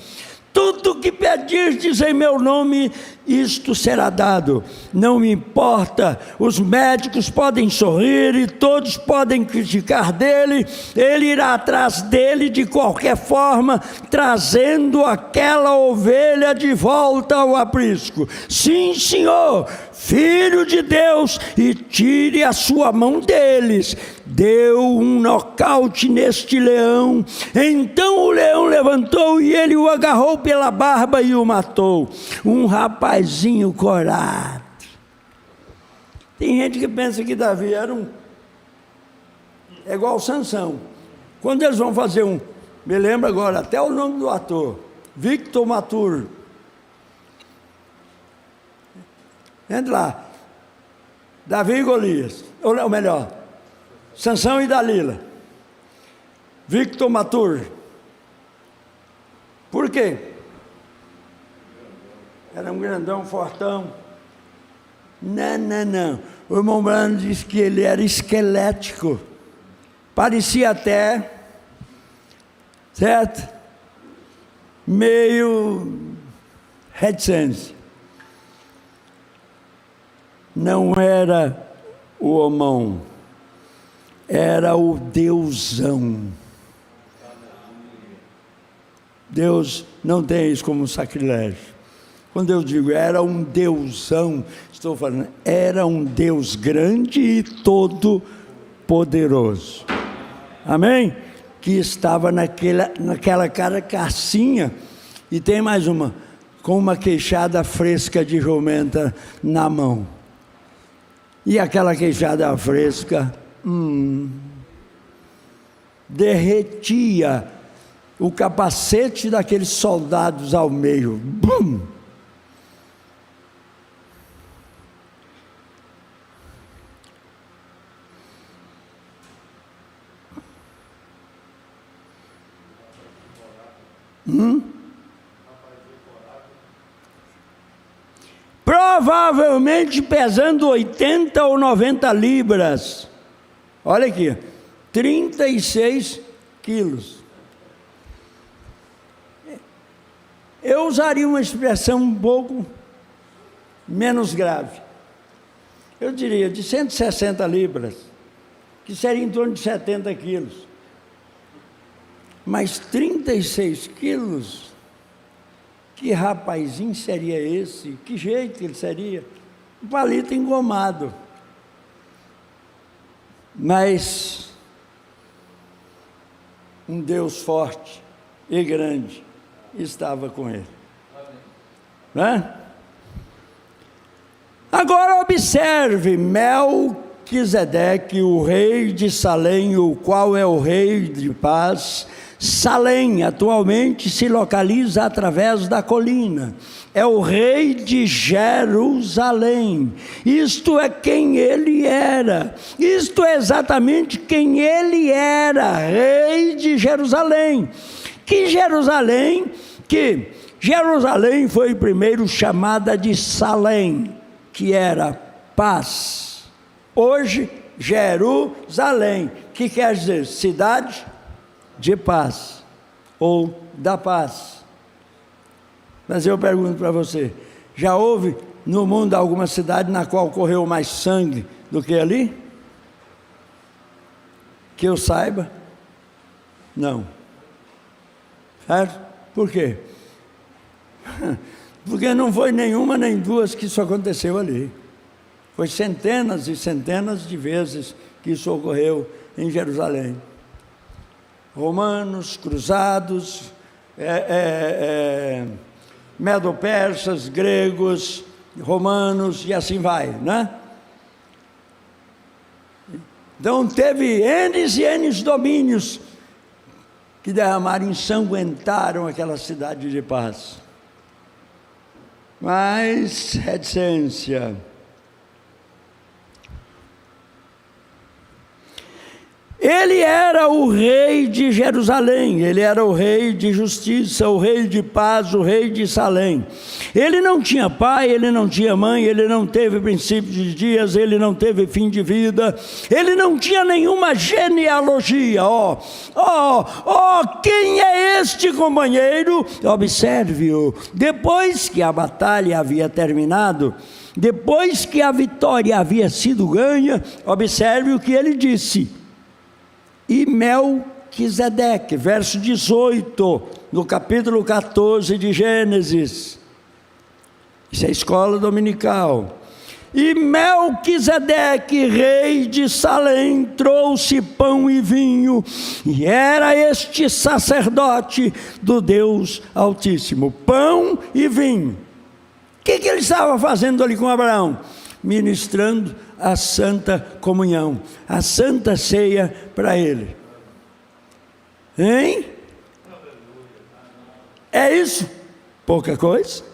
Tudo que pedirdes em meu nome, isto será dado. Não me importa, os médicos podem sorrir e todos podem criticar dele, ele irá atrás dele de qualquer forma, trazendo aquela ovelha de volta ao aprisco. Sim, Senhor, Filho de Deus, e tire a sua mão deles. Deu um nocaute neste leão. Então o leão levantou e ele o agarrou pela barba e o matou. Um rapazinho corado. Tem gente que pensa que Davi era é igual Sansão. Quando eles vão fazer me lembro agora até o nome do ator, Victor Matur. Entra lá, Davi e Golias, ou melhor, Sansão e Dalila, Victor Matur. Por quê? Era um grandão, fortão. Não. O irmão Brando disse que ele era esquelético. Parecia até, certo? Meio reticente. Não era o homão, era o Deusão. Deus não tem isso como sacrilégio. Quando eu digo era um Deusão, estou falando, era um Deus grande e todo poderoso. Amém? Que estava naquela carcassinha. E tem mais uma, com uma queixada fresca de jumenta na mão. E aquela queixada fresca derretia o capacete daqueles soldados ao meio. Bum! Provavelmente pesando 80 ou 90 libras. Olha aqui, 36 quilos. Eu usaria uma expressão um pouco menos grave. Eu diria de 160 libras, que seria em torno de 70 quilos. Mas 36 quilos, que rapazinho seria esse? Que jeito ele seria? Um palito engomado. Mas um Deus forte e grande estava com ele. Né? Agora observe, Melquisedeque, o rei de Salém, o qual é o rei de paz. Salém atualmente se localiza através da colina. É o rei de Jerusalém. Isto é quem ele era. Isto é exatamente quem ele era, rei de Jerusalém. Que Jerusalém foi primeiro chamada de Salém, que era paz. Hoje, Jerusalém, que quer dizer cidade de paz, ou da paz. Mas eu pergunto para você, já houve no mundo alguma cidade na qual correu mais sangue do que ali? Que eu saiba? Não. Certo? Por quê? Porque não foi nenhuma nem duas que isso aconteceu ali. Foi centenas e centenas de vezes que isso ocorreu em Jerusalém. Romanos, cruzados, medo-persas, gregos, romanos e assim vai, né? Então teve N e N domínios que derramaram, ensanguentaram aquela cidade de paz. Mas reticência. Ele era o rei de Jerusalém, ele era o rei de justiça, o rei de paz, o rei de Salém. Ele não tinha pai, ele não tinha mãe, ele não teve princípio de dias, ele não teve fim de vida, ele não tinha nenhuma genealogia. Quem é este companheiro? Observe-o. Depois que a batalha havia terminado, depois que a vitória havia sido ganha, observe o que ele disse. E Melquisedeque, verso 18, no capítulo 14 de Gênesis. Isso é escola dominical. E Melquisedeque, rei de Salém, trouxe pão e vinho, e era este sacerdote do Deus Altíssimo. Pão e vinho. O que ele estava fazendo ali com Abraão? Ministrando a santa comunhão, a santa ceia para ele. Hein? É isso? Pouca coisa?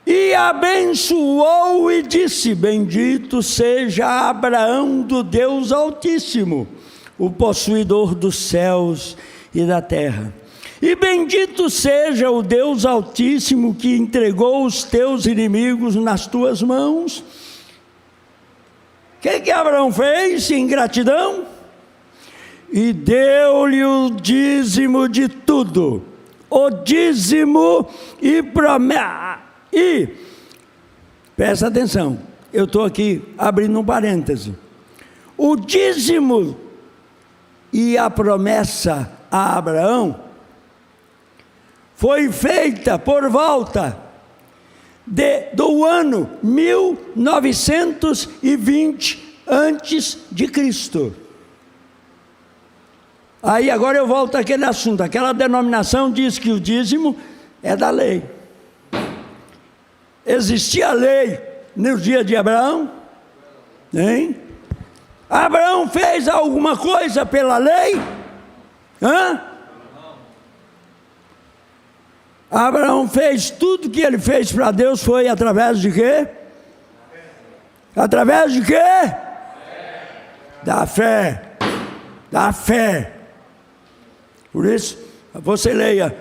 E abençoou e disse: bendito seja Abraão do Deus Altíssimo, o possuidor dos céus e da terra. E bendito seja o Deus Altíssimo que entregou os teus inimigos nas tuas mãos. O que Abraão fez em gratidão? E deu-lhe o dízimo de tudo. O dízimo e promessa. E, presta atenção, eu estou aqui abrindo um parêntese. O dízimo e a promessa a Abraão foi feita por volta do ano 1920 antes de Cristo. Aí agora eu volto àquele assunto. Aquela denominação diz que o dízimo é da lei. Existia lei no dia de Abraão? Hein? Abraão fez alguma coisa pela lei? Abraão fez tudo que ele fez para Deus foi através de quê? Através de quê? Da fé. Da fé. Por isso, você leia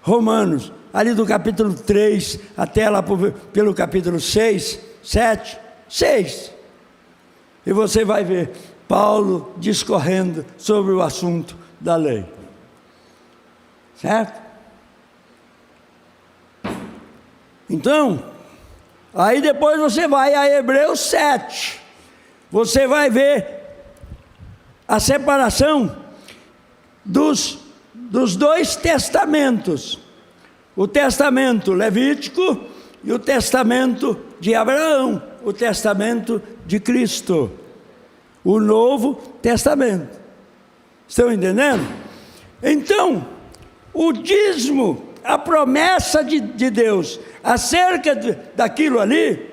Romanos, ali do capítulo 3, até lá pelo capítulo 6, 7, 6. E você vai ver Paulo discorrendo sobre o assunto da lei. Certo? Então, aí depois você vai a Hebreus 7. Você vai ver a separação dos dois testamentos. O testamento levítico e o testamento de Abraão. O testamento de Cristo. O Novo Testamento. Estão entendendo? Então, o dízimo, a promessa de Deus acerca daquilo ali,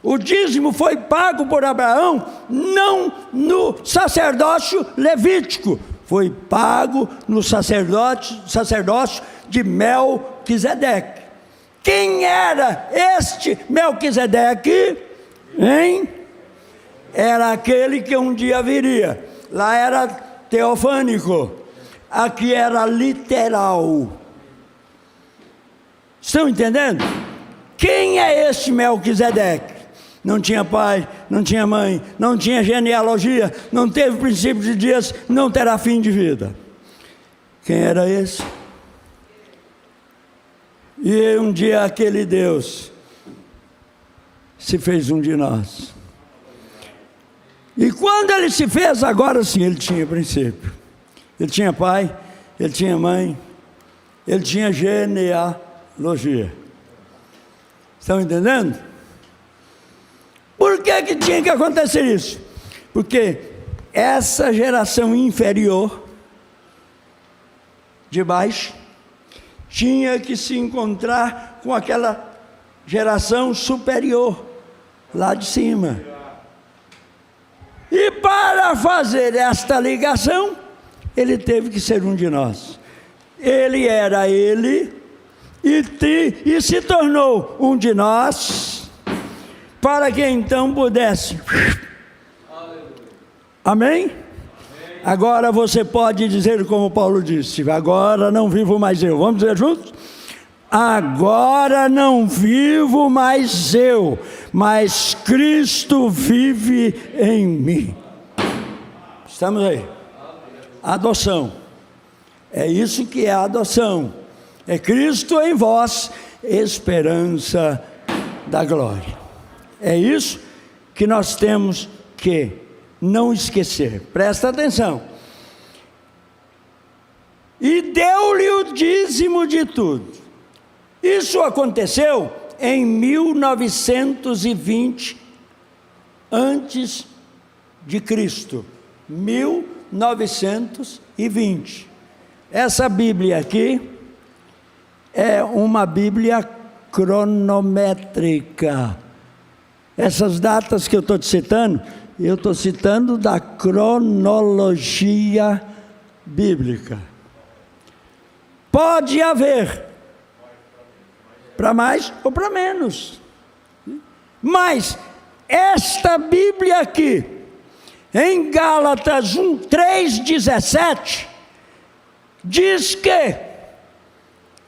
o dízimo foi pago por Abraão, não no sacerdócio levítico, foi pago no sacerdócio de Melquisedeque. Quem era este Melquisedeque? Hein? Era aquele que um dia viria. Lá era teofânico, aqui era literal. Estão entendendo? Quem é este Melquisedeque? Não tinha pai, não tinha mãe, não tinha genealogia, não teve princípio de dias, não terá fim de vida. Quem era esse? E um dia aquele Deus se fez um de nós. E quando ele se fez, agora sim, ele tinha princípio. Ele tinha pai, ele tinha mãe, ele tinha genealogia. Estão entendendo? Por que tinha que acontecer isso? Porque essa geração inferior, de baixo, tinha que se encontrar com aquela geração superior, lá de cima. E para fazer esta ligação, ele teve que ser um de nós. Ele era ele e se tornou um de nós para que então pudesse. Amém? Agora você pode dizer como Paulo disse: agora não vivo mais eu. Vamos dizer juntos? Agora não vivo mais eu, mas Cristo vive em mim. Estamos aí. Adoção. É isso que é a adoção. É Cristo em vós, esperança da glória. É isso que nós temos que não esquecer. Presta atenção. E deu-lhe o dízimo de tudo. Isso aconteceu em 1920 antes de Cristo. 1920. Essa Bíblia aqui é uma Bíblia cronométrica. Essas datas que eu estou citando da cronologia bíblica. Pode haver para mais ou para menos, mas esta Bíblia aqui, em Gálatas 3:17, diz que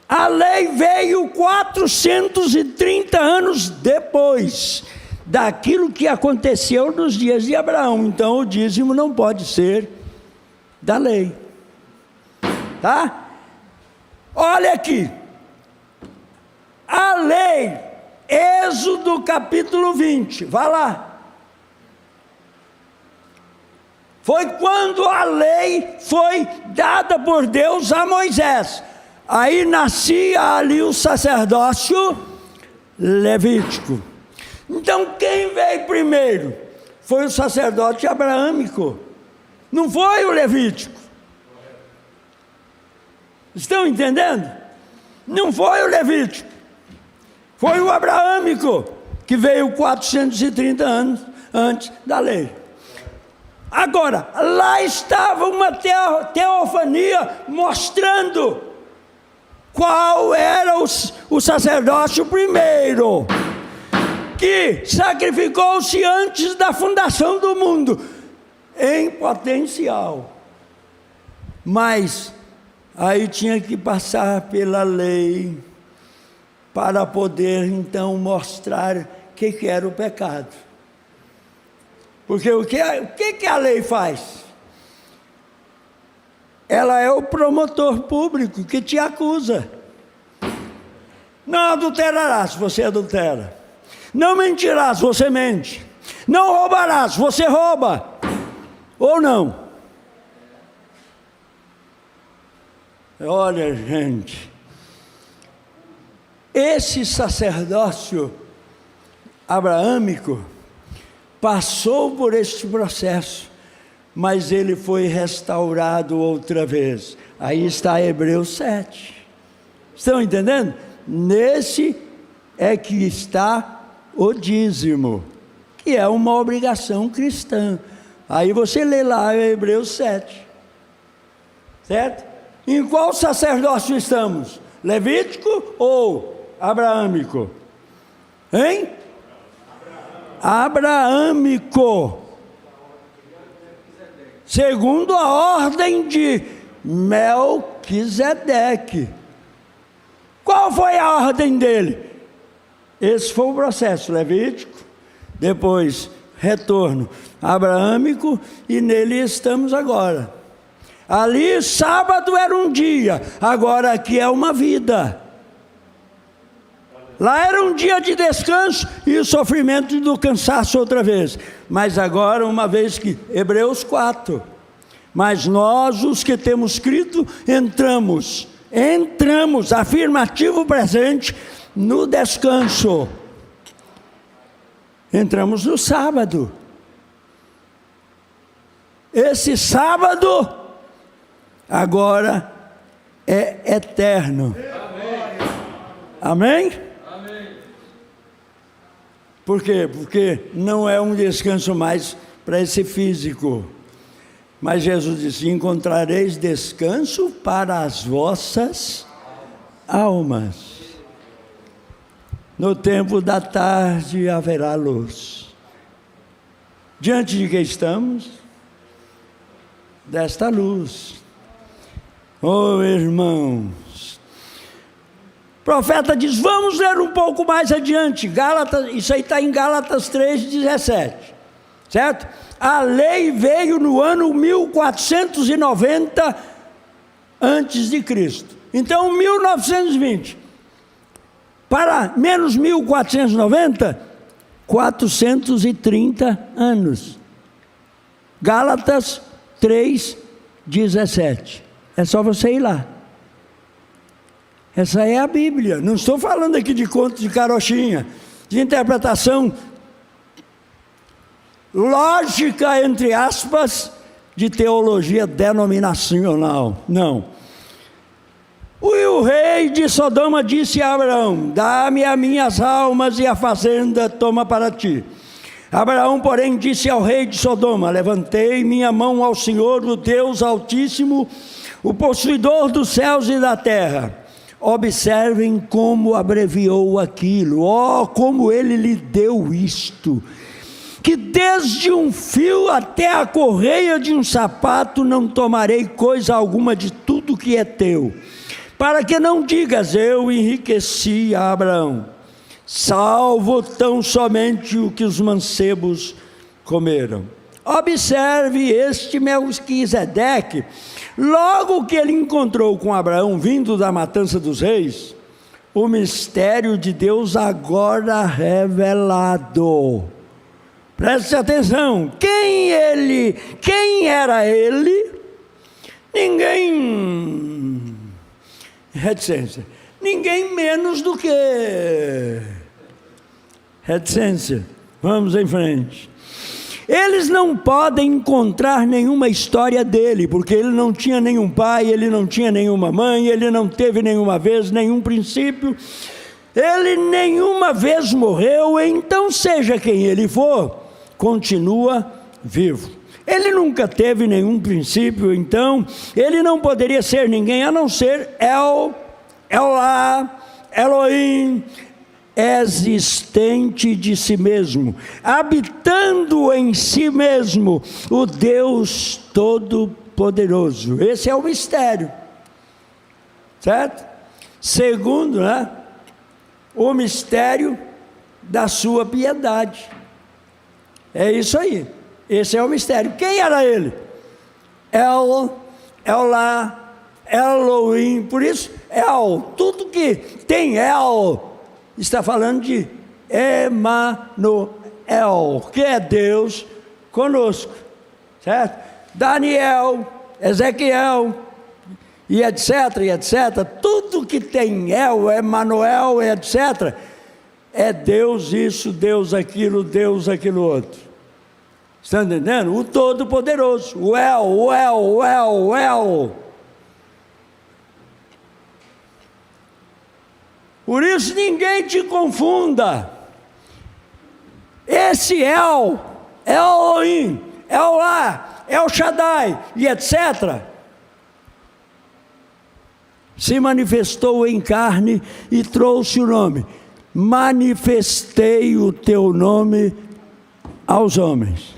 a lei veio 430 anos depois daquilo que aconteceu nos dias de Abraão. Então o dízimo não pode ser da lei, tá? Olha aqui, a lei, Êxodo capítulo 20, vá lá. Foi quando a lei foi dada por Deus a Moisés. Aí nascia ali o sacerdócio levítico. Então quem veio primeiro? Foi o sacerdote abraâmico, não foi o levítico. Estão entendendo? Não foi o levítico, foi o abraâmico, que veio 430 anos antes da lei. Agora, lá estava uma teofania mostrando qual era o sacerdócio primeiro, que sacrificou-se antes da fundação do mundo, em potencial. Mas aí tinha que passar pela lei, para poder então mostrar o que era o pecado. Porque o que a lei faz? Ela é o promotor público que te acusa. Não adulterarás, você adultera. Não mentirás, você mente. Não roubarás, você rouba. Ou não? Olha, gente, esse sacerdócio abraâmico passou por este processo, mas ele foi restaurado outra vez. Aí está Hebreus 7. Estão entendendo? Nesse é que está o dízimo, que é uma obrigação cristã. Aí você lê lá Hebreus 7. Certo? Em qual sacerdócio estamos? Levítico ou abraâmico? Hein? Abraâmico, segundo a ordem de Melquisedeque. Qual foi a ordem dele? Esse foi o processo levítico, depois retorno abraâmico, e nele estamos agora. Ali sábado era um dia, agora aqui é uma vida. Lá era um dia de descanso e o sofrimento do cansaço outra vez. Mas agora, uma vez que, Hebreus 4, mas nós os que temos Cristo, entramos, afirmativo presente, no descanso. Entramos no sábado. Esse sábado, agora, é eterno. Amém? Por quê? Porque não é um descanso mais para esse físico. Mas Jesus disse: encontrareis descanso para as vossas almas. No tempo da tarde haverá luz. Diante de que estamos? Desta luz. Oh, irmãos, o profeta diz, vamos ler um pouco mais adiante, Gálatas, isso aí está em Gálatas 3,17, certo? A lei veio no ano 1490 antes de Cristo, então 1920, para menos 1490, 430 anos, Gálatas 3,17, é só você ir lá. Essa é a Bíblia, não estou falando aqui de conto de carochinha, de interpretação lógica, entre aspas, de teologia denominacional, não. O rei de Sodoma disse a Abraão, dá-me as minhas almas e a fazenda toma para ti. Abraão, porém, disse ao rei de Sodoma, levantei minha mão ao Senhor, o Deus Altíssimo, o possuidor dos céus e da terra. Observem como abreviou aquilo, como ele lhe deu isto, que desde um fio até a correia de um sapato não tomarei coisa alguma de tudo que é teu, para que não digas, eu enriqueci a Abraão, salvo tão somente o que os mancebos comeram. Observe este Melquisedeque, logo que ele encontrou com Abraão, vindo da matança dos reis, o mistério de Deus agora revelado. Preste atenção, quem era ele? Reticência, ninguém menos do que reticência. Vamos em frente. Eles não podem encontrar nenhuma história dele, porque ele não tinha nenhum pai, ele não tinha nenhuma mãe, ele não teve nenhuma vez nenhum princípio, ele nenhuma vez morreu, então seja quem ele for, continua vivo. Ele nunca teve nenhum princípio, então ele não poderia ser ninguém a não ser Elá, Elohim, existente de si mesmo, habitando em si mesmo, o Deus Todo-Poderoso. Esse é o mistério, certo? Segundo, o mistério da sua piedade. É isso aí, esse é o mistério. Quem era ele? Elá, Elohim, por isso, tudo que tem está falando de Emanuel, que é Deus conosco, certo? Daniel, Ezequiel, e etc, tudo que tem Emanuel, etc, é Deus isso, Deus aquilo outro. Está entendendo? O Todo-Poderoso, o El. Por isso ninguém te confunda. Esse Elohim, Elá, El Shaddai e etc. se manifestou em carne e trouxe o nome. Manifestei o teu nome aos homens.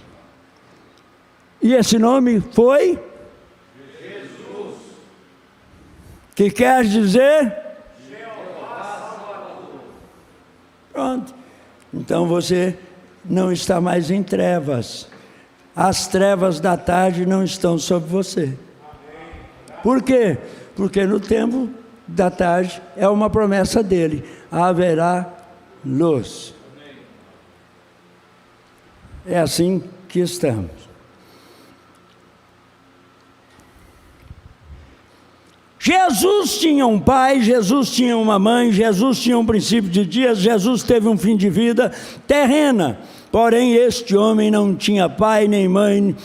E esse nome foi? Jesus. Que quer dizer? Pronto, então você não está mais em trevas, as trevas da tarde não estão sobre você. Por quê? Porque no tempo da tarde é uma promessa dele, haverá luz. É assim que estamos. Jesus tinha um pai, Jesus tinha uma mãe, Jesus tinha um princípio de dias, Jesus teve um fim de vida terrena, porém este homem não tinha pai nem mãe,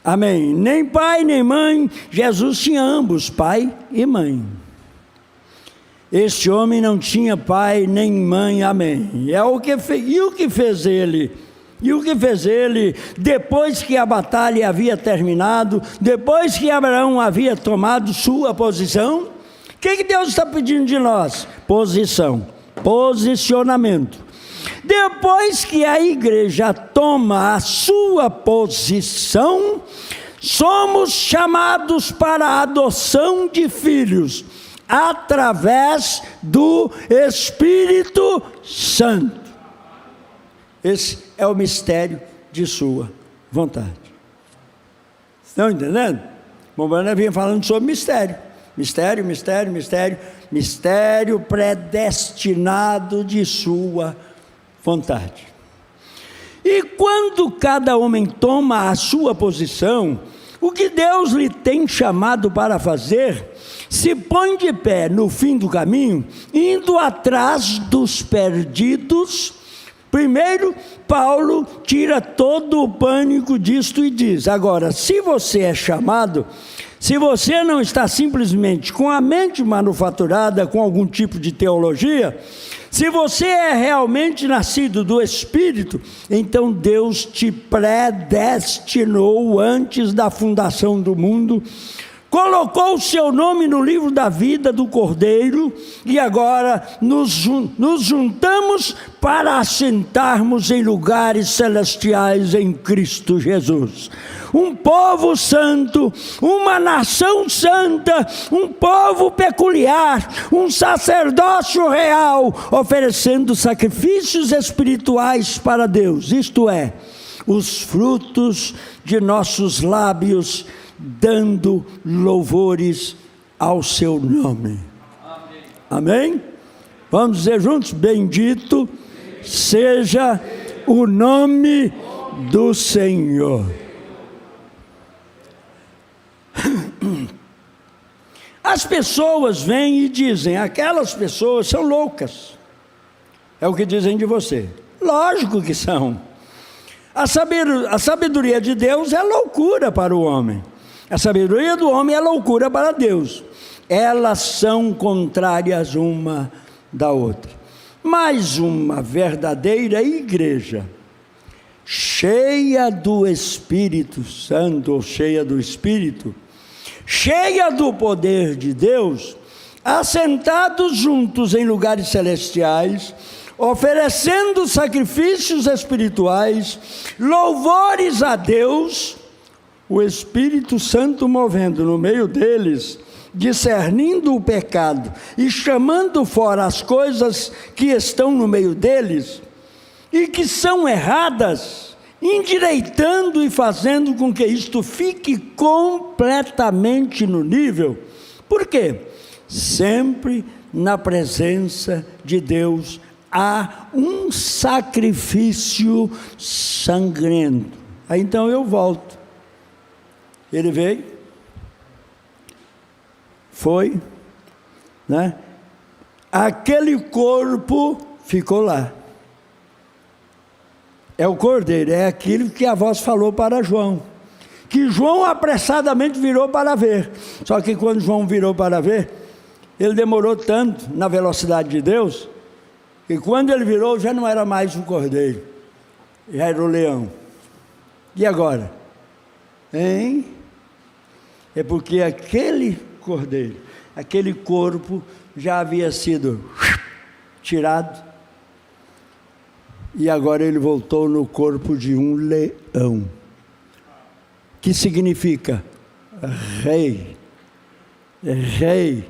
amém, nem pai nem mãe. Jesus tinha ambos, pai e mãe. Este homem não tinha pai nem mãe, amém. E o que fez ele? E o que fez ele, depois que a batalha havia terminado, depois que Abraão havia tomado sua posição? O que Deus está pedindo de nós? Posição. Posicionamento. Depois que a igreja toma a sua posição, somos chamados para a adoção de filhos, através do Espírito Santo. Esse é o mistério de sua vontade. Estão entendendo? Bom, nós vinha falando sobre mistério. Mistério predestinado de sua vontade. E quando cada homem toma a sua posição, o que Deus lhe tem chamado para fazer, se põe de pé no fim do caminho, indo atrás dos perdidos. Primeiro, Paulo tira todo o pânico disto e diz: agora, se você é chamado, se você não está simplesmente com a mente manufaturada com algum tipo de teologia, se você é realmente nascido do Espírito, então Deus te predestinou antes da fundação do mundo, colocou o seu nome no livro da vida do Cordeiro, e agora nos juntamos para assentarmos em lugares celestiais em Cristo Jesus. Um povo santo, uma nação santa, um povo peculiar, um sacerdócio real, oferecendo sacrifícios espirituais para Deus, isto é, os frutos de nossos lábios, dando louvores ao seu nome. Amém? Vamos dizer juntos: bendito seja o nome do Senhor. As pessoas vêm e dizem: aquelas pessoas são loucas. É o que dizem de você. Lógico que são. A sabedoria de Deus é loucura para o homem. A sabedoria do homem é loucura para Deus. Elas são contrárias uma da outra. Mas uma verdadeira igreja, cheia do Espírito Santo, ou cheia do Espírito, cheia do poder de Deus, assentados juntos em lugares celestiais, oferecendo sacrifícios espirituais, louvores a Deus, o Espírito Santo movendo no meio deles, discernindo o pecado e chamando fora as coisas que estão no meio deles e que são erradas, endireitando e fazendo com que isto fique completamente no nível. Por quê? Sempre na presença de Deus há um sacrifício sangrento. Aí então eu volto. Ele veio, foi, né? Aquele corpo ficou lá. É o Cordeiro, é aquilo que a voz falou para João, que João apressadamente virou para ver. Só que quando João virou para ver, ele demorou tanto na velocidade de Deus, que quando ele virou já não era mais o Cordeiro, já era o leão. E agora? Hein? É porque aquele Cordeiro, aquele corpo já havia sido tirado, e agora ele voltou no corpo de um leão, que significa rei, rei,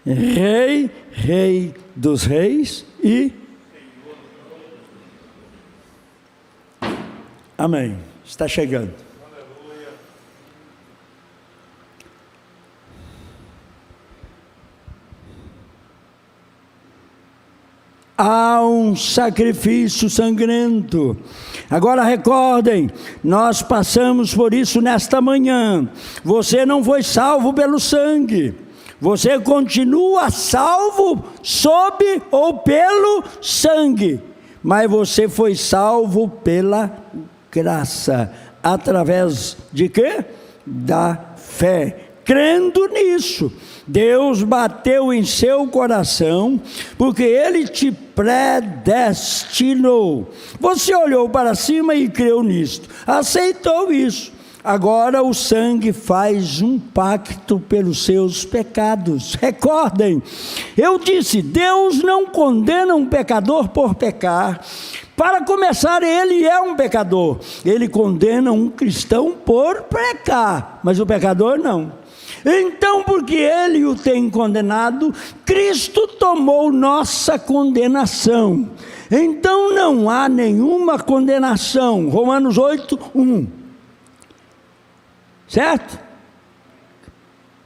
rei, rei dos reis e... Amém, está chegando. Há um sacrifício sangrento. Agora recordem, nós passamos por isso nesta manhã. Você não foi salvo pelo sangue, você continua salvo sob ou pelo sangue, mas você foi salvo pela graça, através de quê? Da fé. Crendo nisso, Deus bateu em seu coração, porque Ele te predestinou. Você olhou para cima e creu nisto, aceitou isso, Agora o sangue faz um pacto pelos seus pecados. Recordem, eu disse, Deus não condena um pecador por pecar. Para começar, ele é um pecador. Ele condena um cristão por pecar, mas o pecador não. Então, porque ele o tem condenado, Cristo tomou nossa condenação. Então não há nenhuma condenação. Romanos 8, 1. Certo?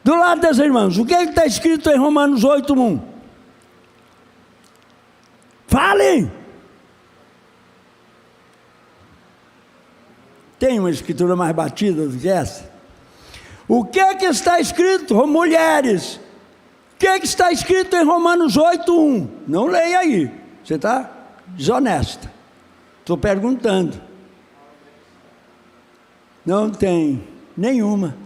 Do lado das irmãs, o que está escrito em Romanos 8, 1? Falem! Tem uma escritura mais batida do que essa? O que está escrito, mulheres? O que está escrito em Romanos 8, 1? Não leia aí, você está desonesta. Estou perguntando. Não tem nenhuma.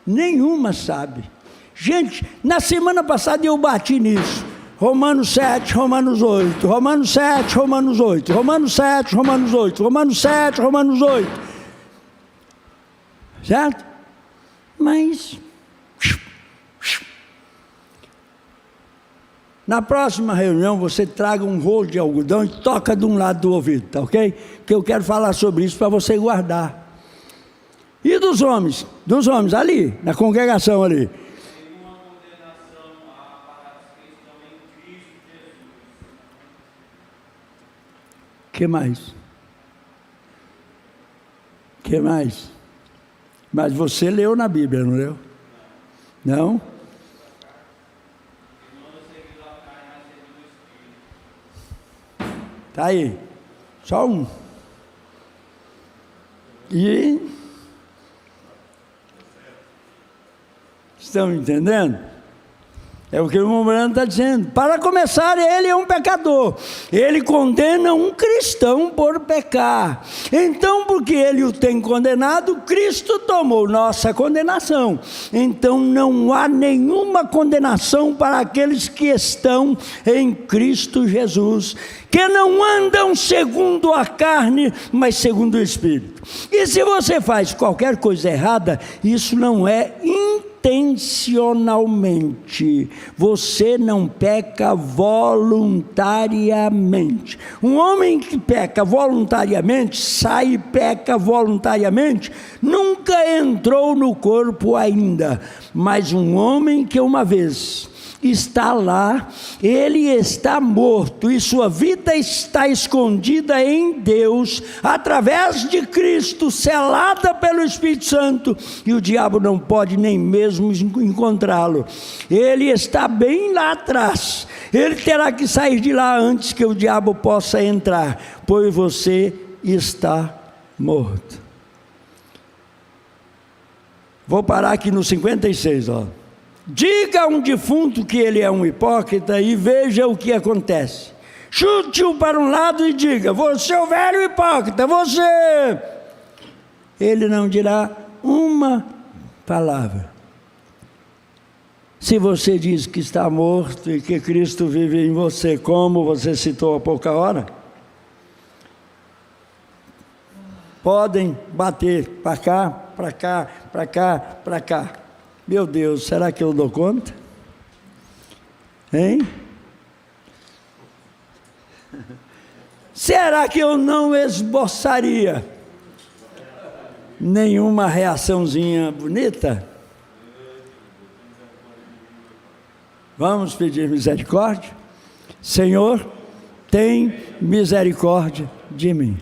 Nenhuma sabe. Gente, na semana passada eu bati nisso. Romanos 7, Romanos 8. Romanos 7, Romanos 8. Romanos 7, Romanos 8. Romanos 7, Romanos 8. Certo? Mas na próxima reunião você traga um rolo de algodão e toca de um lado do ouvido, tá ok? Que eu quero falar sobre isso para você guardar. E dos homens? Dos homens ali, na congregação ali. Nenhuma condenação há para os que estão em Cristo Jesus. Que mais? Que mais? Mas você leu na Bíblia, não leu? Não? Tá aí. Só um. E... estão entendendo? É o que o irmão Brando está dizendo. Para começar, ele é um pecador. Ele condena um cristão por pecar. Então, porque ele o tem condenado, Cristo tomou nossa condenação. Então, não há nenhuma condenação para aqueles que estão em Cristo Jesus, que não andam segundo a carne, mas segundo o Espírito. E se você faz qualquer coisa errada, isso não é intencionalmente, você não peca voluntariamente. Um homem que peca voluntariamente, sai e peca voluntariamente, nunca entrou no corpo ainda, mas um homem que uma vez está lá, ele está morto e sua vida está escondida em Deus, através de Cristo, selada pelo Espírito Santo, e o diabo não pode nem mesmo encontrá-lo. Ele está bem lá atrás, ele terá que sair de lá antes que o diabo possa entrar, pois você está morto. Vou parar aqui no 56, ó. Diga a um defunto que ele é um hipócrita e veja o que acontece. Chute-o para um lado e diga: você é o velho hipócrita, você. Ele não dirá uma palavra. Se você diz que está morto e que Cristo vive em você, como você citou há pouca hora, podem bater para cá, para cá, para cá, para cá. Meu Deus, será que eu dou conta? Hein? Será que eu não esboçaria nenhuma reaçãozinha bonita? Vamos pedir misericórdia? Senhor, tem misericórdia de mim.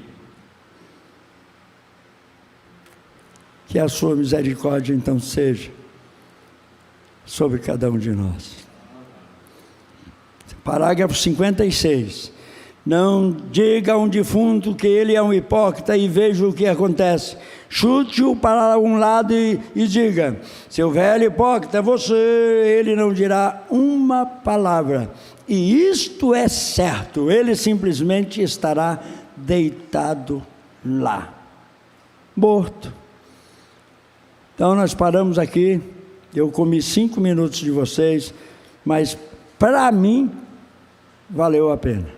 Que a sua misericórdia então seja sobre cada um de nós. Parágrafo 56. Não diga a um defunto que ele é um hipócrita e veja o que acontece. Chute-o para um lado e diga: seu velho hipócrita, você. Ele não dirá uma palavra. E isto é certo, ele simplesmente estará deitado lá, morto. Então nós paramos aqui. Eu comi 5 minutos de vocês, mas para mim valeu a pena.